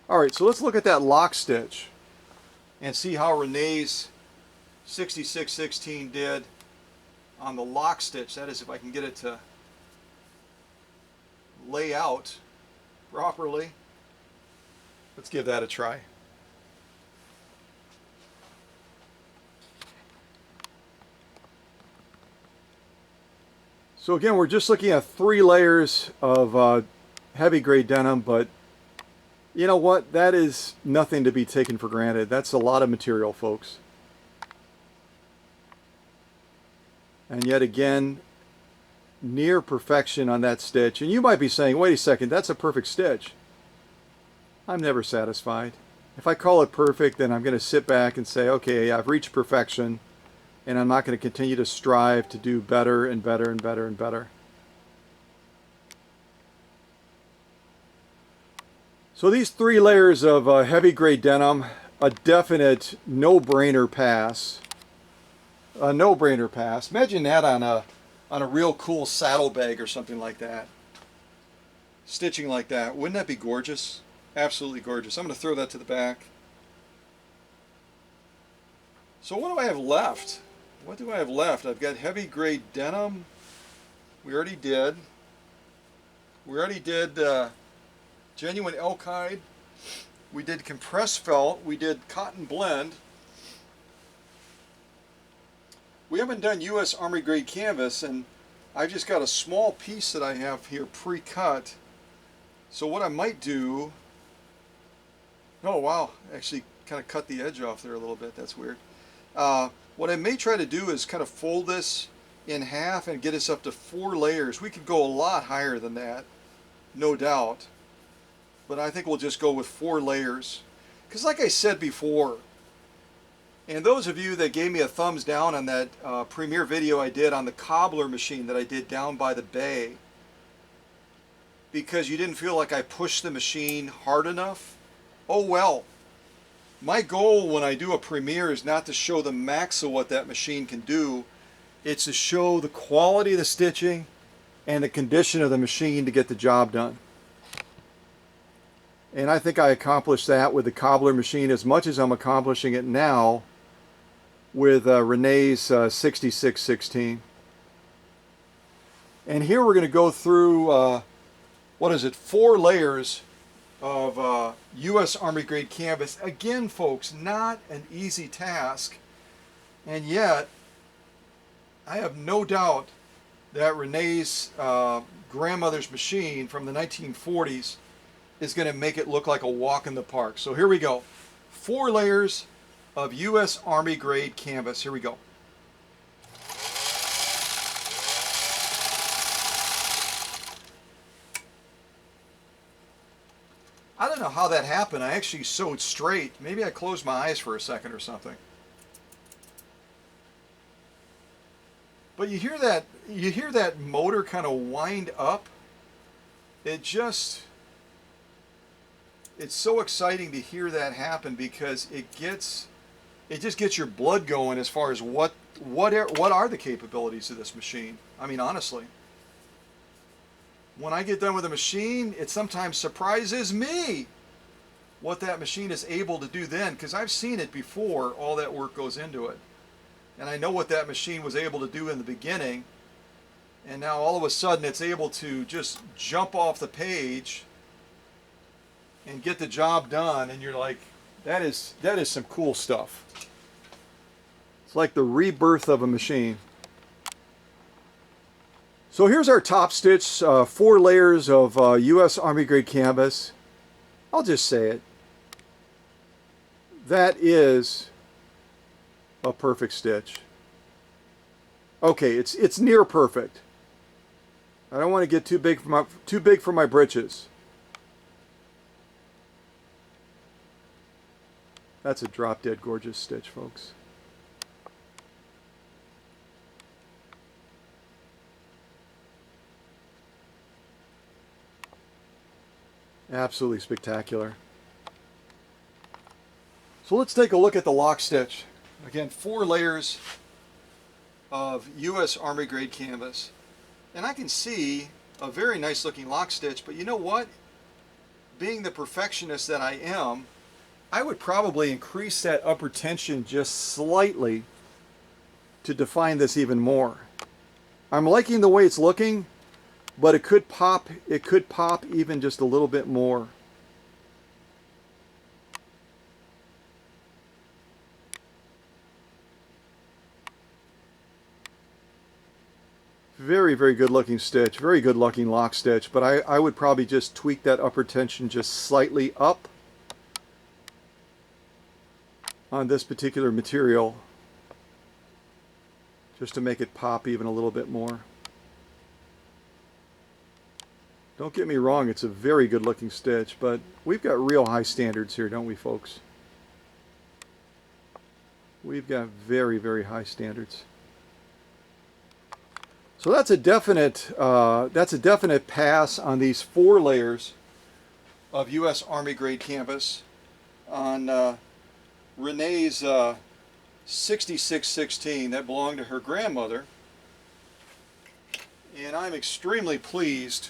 Alright, so let's look at that lock stitch and see how Renee's 6616 did on the lock stitch. That is, if I can get it to lay out properly. Let's give that a try. So again, we're just looking at 3 layers of heavy grade denim, but you know what? That is nothing to be taken for granted. That's a lot of material, folks. And yet again, near perfection on that stitch. And you might be saying, wait a second, that's a perfect stitch. I'm never satisfied. If I call it perfect, then I'm going to sit back and say, okay, I've reached perfection, and I'm not going to continue to strive to do better and better and better and better. So these 3 layers of heavy grade denim, a definite no-brainer pass. A no-brainer pass. Imagine that on a real cool saddlebag or something like that. Stitching like that. Wouldn't that be gorgeous? Absolutely gorgeous. I'm going to throw that to the back. So what do I have left? What do I have left? I've got heavy grade denim. We already did. Genuine elk hide. We did compressed felt. We did cotton blend. We haven't done U.S. Army grade canvas, and I've just got a small piece that I have here pre-cut. So what I might do, oh wow, actually kind of cut the edge off there a little bit. That's weird. What I may try to do is kind of fold this in half and get us up to 4 layers. We could go a lot higher than that, no doubt. But I think we'll just go with 4 layers. Because like I said before, and those of you that gave me a thumbs down on that premiere video I did on the cobbler machine that I did down by the bay, because you didn't feel like I pushed the machine hard enough, oh well. My goal when I do a premiere is not to show the max of what that machine can do. It's to show the quality of the stitching and the condition of the machine to get the job done. And I think I accomplished that with the cobbler machine as much as I'm accomplishing it now with Renee's 6616. And here we're going to go through, 4 layers of U.S. Army grade canvas. Again, folks, not an easy task. And yet, I have no doubt that Renee's grandmother's machine from the 1940s is going to make it look like a walk in the park. So here we go. 4 layers of U.S. Army grade canvas. Here we go. I don't know how that happened. I actually sewed straight. Maybe I closed my eyes for a second or something. But you hear that motor kind of wind up. It's so exciting to hear that happen, because it just gets your blood going as far as what are the capabilities of this machine. I mean, honestly, when I get done with a machine, it sometimes surprises me what that machine is able to do then, because I've seen it before. All that work goes into it, and I know what that machine was able to do in the beginning, and now all of a sudden it's able to just jump off the page and get the job done, and you're like, that is some cool stuff. It's like the rebirth of a machine. So here's our top stitch, 4 layers of U.S. Army grade canvas. I'll just say it. That is a perfect stitch. Okay, it's near perfect. I don't want to get too big for my britches. That's a drop dead gorgeous stitch, folks. Absolutely spectacular. So let's take a look at the lock stitch. Again, 4 layers of U.S. Army grade canvas. And I can see a very nice looking lock stitch, but you know what? Being the perfectionist that I am, I would probably increase that upper tension just slightly to define this even more. I'm liking the way it's looking, but it could pop even just a little bit more. Very, very good looking stitch, very good looking lock stitch, but I would probably just tweak that upper tension just slightly up on this particular material, just to make it pop even a little bit more. Don't get me wrong, it's a very good looking stitch, but we've got real high standards here, don't we, folks? We've got very, very high standards. So that's a definite pass on these 4 layers of U.S. Army grade canvas on Renee's 6616 that belonged to her grandmother, and I'm extremely pleased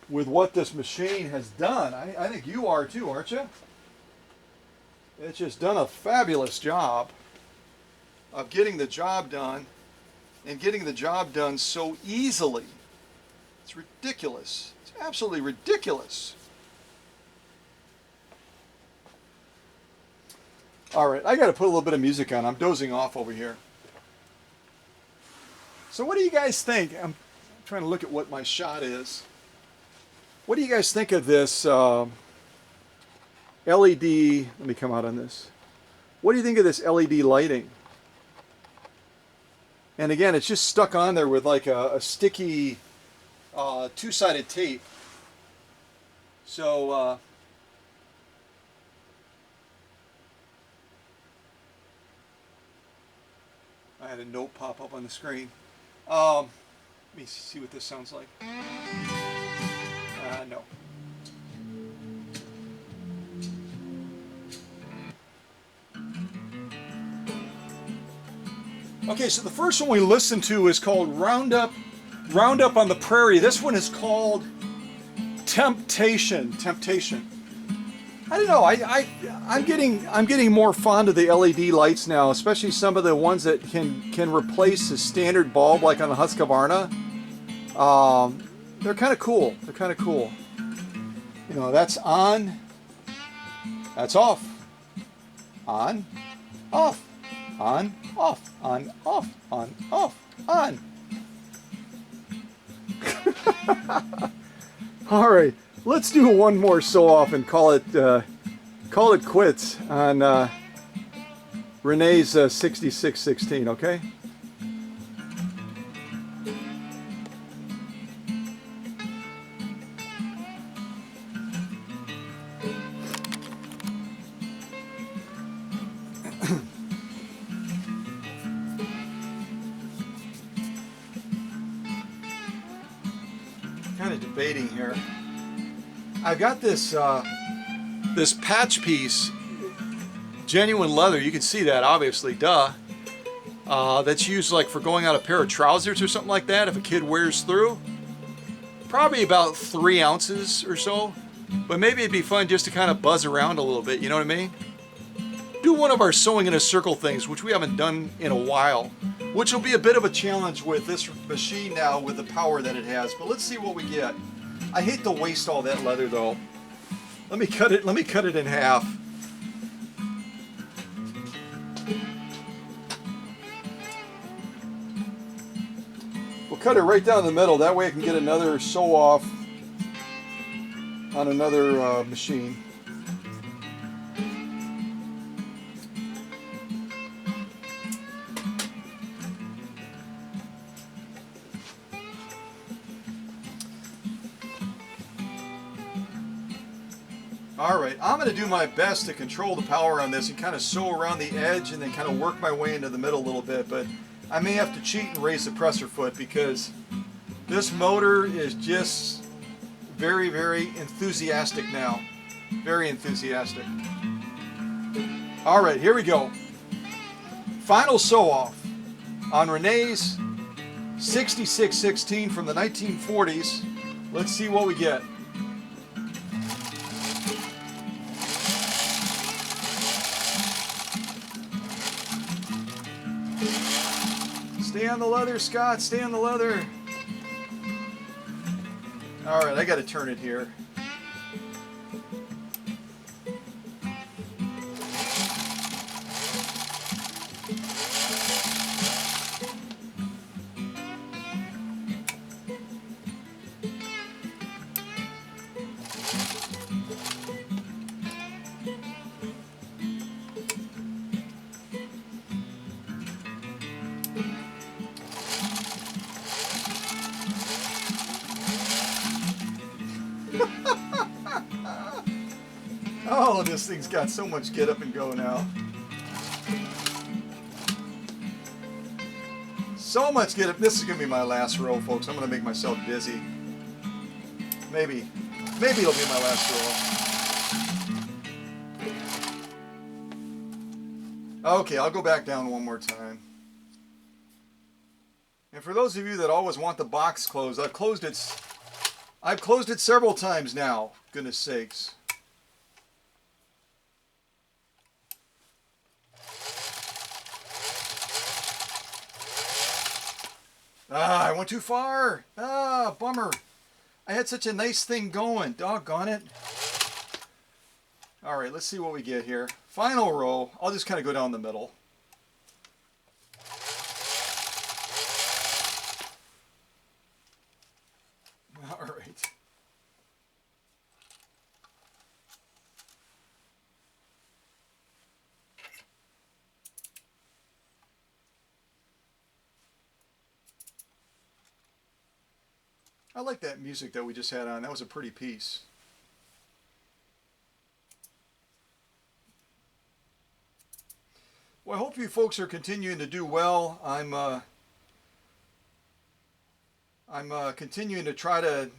with what this machine has done. I think you are too, aren't you? It's just done a fabulous job of getting the job done, and getting the job done so easily. It's ridiculous. It's absolutely ridiculous. All right, I got to put a little bit of music on. I'm dozing off over here. So what do you guys think? I'm trying to look at what my shot is. What do you guys think of this LED? Let me come out on this. What do you think of this LED lighting? And again, it's just stuck on there with like a sticky 2-sided tape. So I had a note pop up on the screen. Let me see what this sounds like. No. Okay, so the first one we listened to is called Roundup on the Prairie. This one is called Temptation. I don't know. I'm getting more fond of the LED lights now, especially some of the ones that can replace the standard bulb, like on the Husqvarna. They're kind of cool. You know, that's on. That's off. On. Off. On. Off. On. Off. On. Off. On. All right. Let's do one more sew off and call it quits on Renee's 6616, okay? Kind of debating here. I've got this this patch piece, genuine leather. You can see that obviously, duh. That's used like for going out a pair of trousers or something like that. If a kid wears through, probably about 3 ounces or so. But maybe it'd be fun just to kind of buzz around a little bit. You know what I mean? Do one of our sewing in a circle things, which we haven't done in a while, which will be a bit of a challenge with this machine now with the power that it has. But let's see what we get. I hate to waste all that leather though. Let me cut it in half. We'll cut it right down the middle. That way I can get another sew off on another machine. Alright, I'm going to do my best to control the power on this and kind of sew around the edge and then kind of work my way into the middle a little bit, but I may have to cheat and raise the presser foot because this motor is just very, very enthusiastic now. Very enthusiastic. Alright, here we go. Final sew off on Renee's 6616 from the 1940s. Let's see what we get. Stay on the leather, Scott. Stay on the leather. All right, I got to turn it here. Oh, this thing's got so much get up and go now. So much get up. This is going to be my last row, folks. I'm going to make myself dizzy. Maybe it'll be my last row. Okay, I'll go back down one more time. And for those of you that always want the box closed, I've closed it several times now. Goodness sakes. Ah, I went too far. Ah, bummer. I had such a nice thing going. Doggone it. All right, let's see what we get here. Final row. I'll just kind of go down the middle. All right. I like that music that we just had on. That was a pretty piece. Well, I hope you folks are continuing to do well. I'm continuing to try to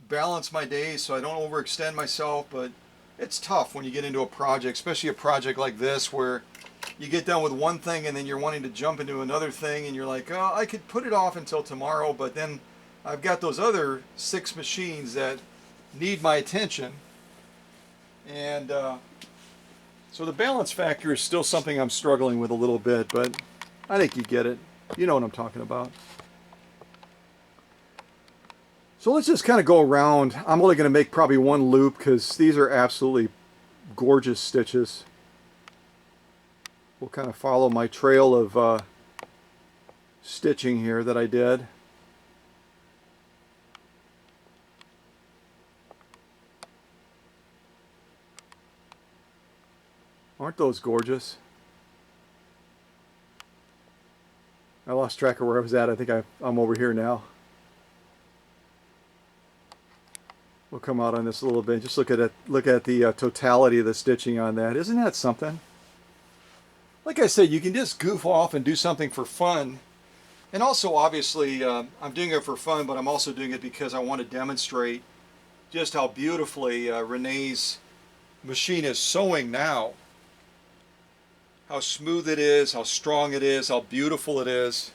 balance my days so I don't overextend myself, but it's tough when you get into a project, especially a project like this where you get done with one thing and then you're wanting to jump into another thing and you're like, oh, I could put it off until tomorrow, but then I've got those other 6 machines that need my attention. And so the balance factor is still something I'm struggling with a little bit, but I think you get it. You know what I'm talking about. So let's just kind of go around. I'm only going to make probably one loop because these are absolutely gorgeous stitches. We'll kind of follow my trail of stitching here that I did. Aren't those gorgeous? I lost track of where I was at. I think I'm over here now. We'll come out on this a little bit. Just look at the totality of the stitching on that. Isn't that something? Like I said, you can just goof off and do something for fun. And also, obviously, I'm doing it for fun, but I'm also doing it because I want to demonstrate just how beautifully Renee's machine is sewing now. How smooth it is, how strong it is, how beautiful it is.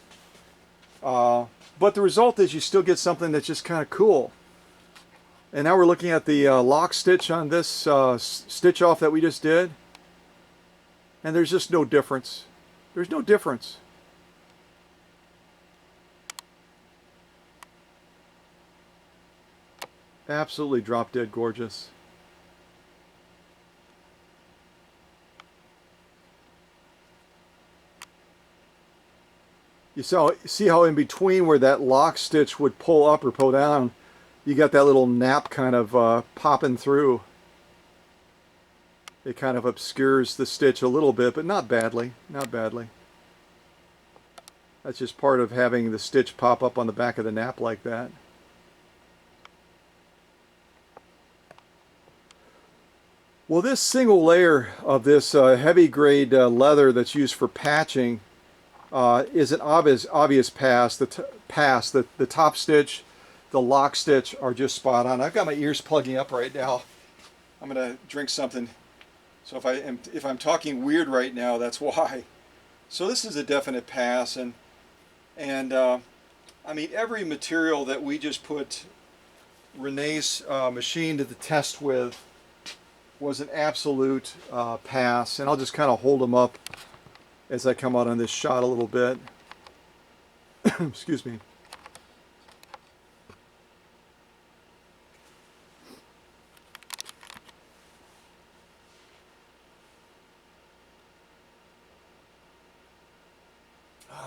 But the result is you still get something that's just kind of cool. And now we're looking at the lock stitch on this stitch off that we just did. And there's just no difference. There's no difference. Absolutely drop dead gorgeous. You see how in between where that lock stitch would pull up or pull down, you got that little nap kind of popping through. It kind of obscures the stitch a little bit, but not badly, not badly. That's just part of having the stitch pop up on the back of the nap like that. Well, this single layer of this heavy grade leather that's used for patching is an obvious pass. The top stitch, the lock stitch are just spot on. I've got my ears plugging up right now. I'm gonna drink something. So if I'm talking weird right now, that's why. So this is a definite pass, and I mean, every material that we just put Renee's machine to the test with was an absolute pass. And I'll just kind of hold them up as I come out on this shot a little bit. Excuse me.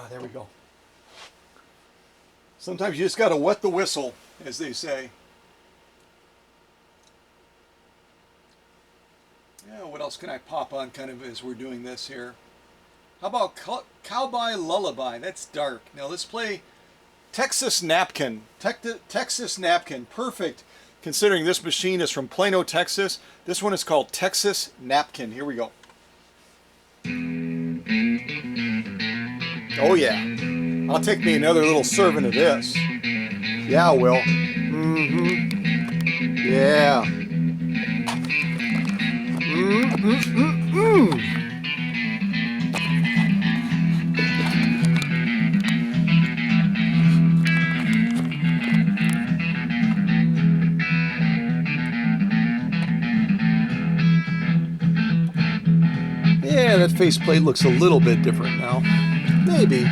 There we go. Sometimes you just got to wet the whistle, as they say. Yeah, what else can I pop on kind of as we're doing this here? How about Cowboy Lullaby? That's dark. Now let's play Texas Napkin. Texas Napkin, perfect. Considering this machine is from Plano, Texas. This one is called Texas Napkin. Here we go. Oh yeah, I'll take me another little serving of this. Yeah, I will. Yeah. Yeah, that faceplate looks a little bit different now. Maybe.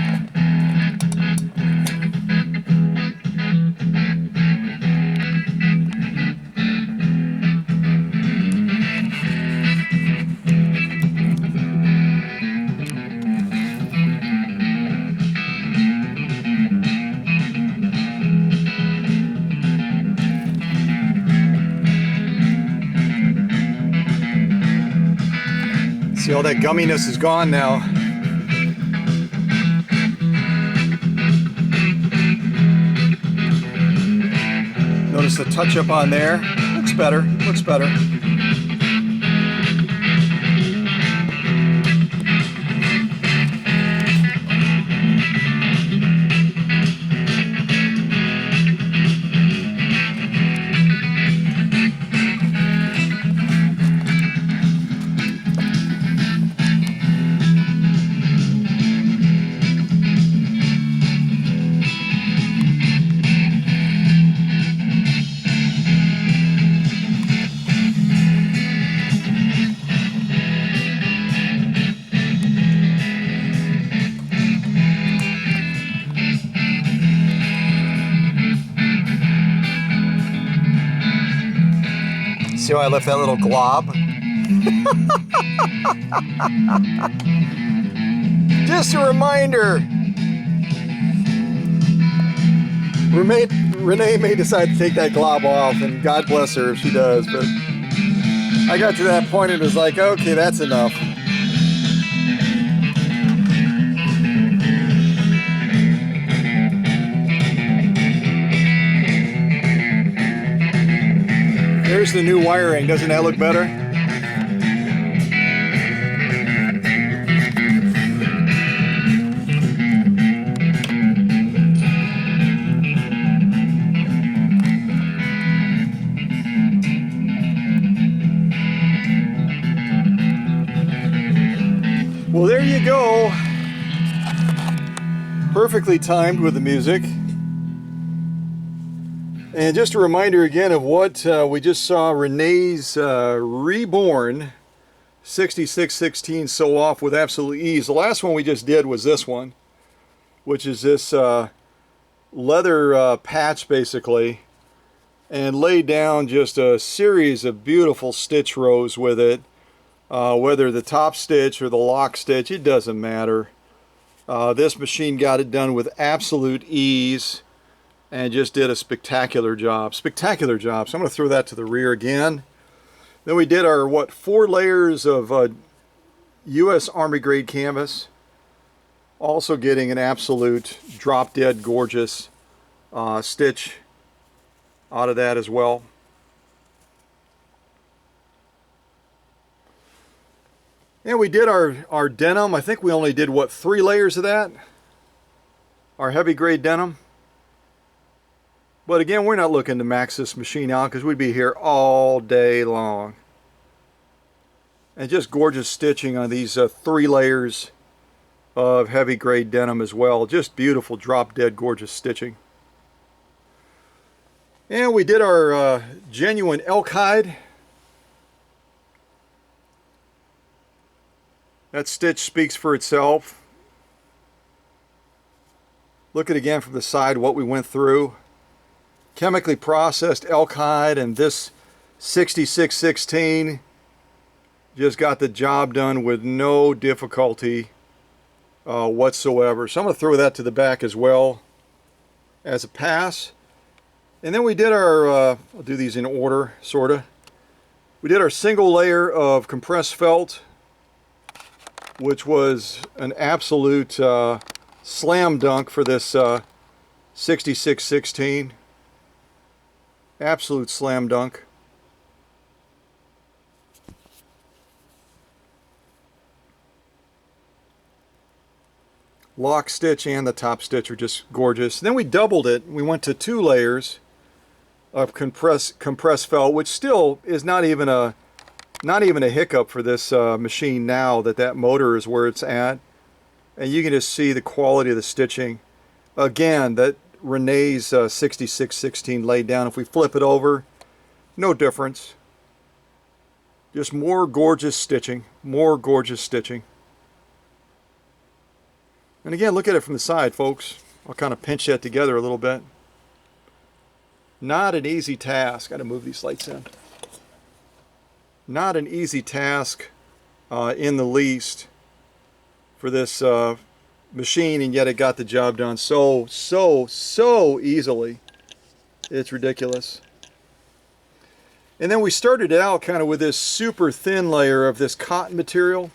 See, all that gumminess is gone now. Notice the touch up on there. Looks better, looks better. See how I left that little glob? Just a reminder. Renee may decide to take that glob off, and God bless her if she does, but I got to that point and it was like, okay, that's enough. Here's the new wiring. Doesn't that look better? Well, there you go. Perfectly timed with the music. And just a reminder again of what we just saw, Renee's reborn 6616 sew off with absolute ease. The last one we just did was this one, which is this leather patch basically, and laid down just a series of beautiful stitch rows with it. Whether the top stitch or the lock stitch, it doesn't matter. This machine got it done with absolute ease and just did a spectacular job. Spectacular job. So I'm going to throw that to the rear again. Then we did our, 4 layers of U.S. Army grade canvas. Also getting an absolute drop dead gorgeous stitch out of that as well. And we did our denim. I think we only did, 3 layers of that? Our heavy grade denim. But again, we're not looking to max this machine out because we'd be here all day long. And just gorgeous stitching on these 3 layers of heavy grade denim as well. Just beautiful, drop dead gorgeous stitching. And we did our genuine elk hide. That stitch speaks for itself. Look at again from the side what we went through. Chemically processed elk hide, and this 6616 just got the job done with no difficulty whatsoever. So I'm going to throw that to the back as well as a pass. And then we did our, I'll do these in order, sort of. We did our single layer of compressed felt, which was an absolute slam dunk for this 6616. Absolute slam dunk. Lock stitch and the top stitch are just gorgeous. Then we doubled it. We went to 2 layers of compressed felt, which still is not even a hiccup for this machine now that motor is where it's at. And you can just see the quality of the stitching. Again, that Renee's 6616 laid down. If we flip it over, no difference. Just more gorgeous stitching. More gorgeous stitching. And again, look at it from the side, folks. I'll kind of pinch that together a little bit. Not an easy task. Got to move these lights in. Not an easy task in the least for this machine, and yet it got the job done so easily. It's ridiculous. And then we started out kind of with this super thin layer of this cotton material.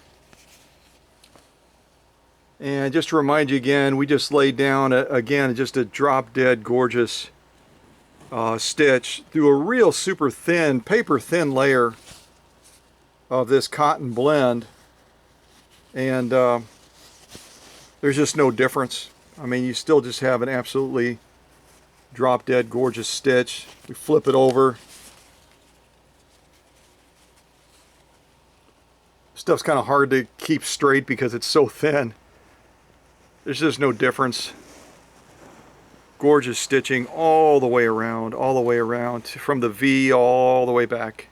And just to remind you again, we just laid down again just a drop dead gorgeous stitch through a real super thin, paper thin layer of this cotton blend, and there's just no difference. I mean, you still just have an absolutely drop dead gorgeous stitch. We flip it over. Stuff's kind of hard to keep straight because it's so thin. There's just no difference. Gorgeous stitching all the way around, from the V all the way back.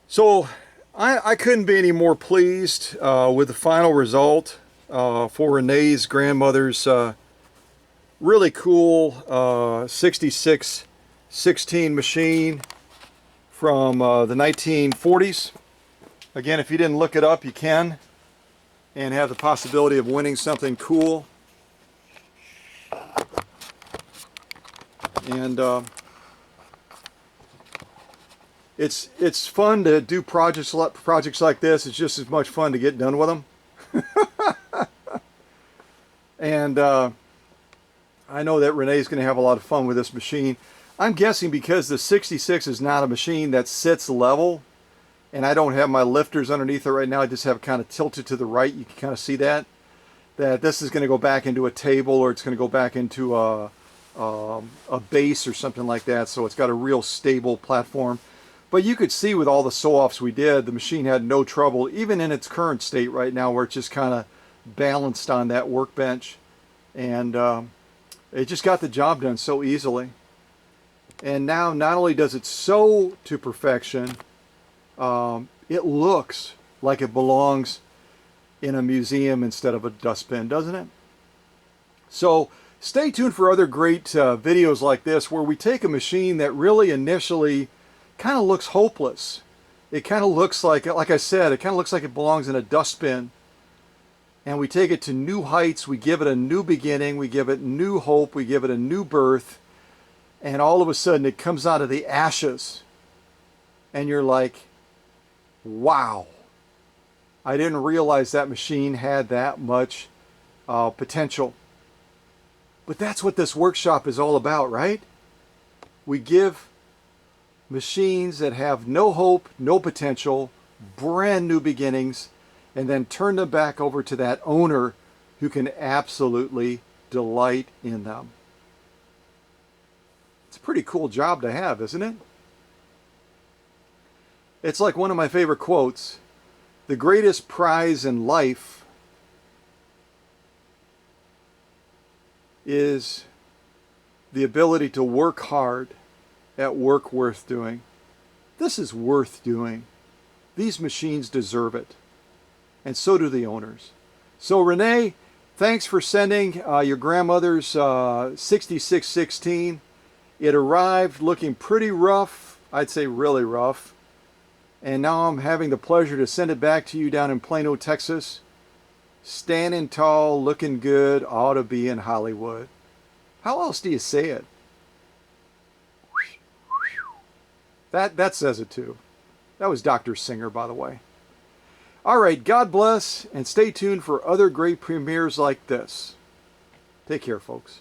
So I couldn't be any more pleased with the final result for Renee's grandmother's really cool 6616 machine from the 1940s. Again, if you didn't look it up, you can, and have the possibility of winning something cool. And it's fun to do projects like this. It's just as much fun to get done with them. And I know that Renee's going to have a lot of fun with this machine. I'm guessing because the 66 is not a machine that sits level, and I don't have my lifters underneath it right now. I just have it kind of tilted to the right. You can kind of see that this is going to go back into a table, or it's going to go back into a base or something like that. So it's got a real stable platform. But you could see with all the sew-offs we did, the machine had no trouble, even in its current state right now, where it's just kind of balanced on that workbench. And it just got the job done so easily. And now not only does it sew to perfection, it looks like it belongs in a museum instead of a dustbin, doesn't it? So stay tuned for other great videos like this, where we take a machine that really initially kind of looks hopeless. It kind of looks like I said, it kind of looks like it belongs in a dustbin. And we take it to new heights. We give it a new beginning. We give it new hope. We give it a new birth. And all of a sudden it comes out of the ashes. And you're like, wow. I didn't realize that machine had that much potential. But that's what this workshop is all about, right? We give machines that have no hope, no potential, brand new beginnings, and then turn them back over to that owner who can absolutely delight in them. It's a pretty cool job to have, isn't it? It's like one of my favorite quotes: the greatest prize in life is the ability to work hard at work worth doing. This is worth doing. These machines deserve it. And so do the owners. So Renee, thanks for sending your grandmother's 6616. It arrived looking pretty rough. I'd say really rough. And now I'm having the pleasure to send it back to you down in Plano, Texas. Standing tall, looking good, ought to be in Hollywood. How else do you say it? That says it too. That was Dr. Singer, by the way. All right, God bless, and stay tuned for other great premieres like this. Take care, folks.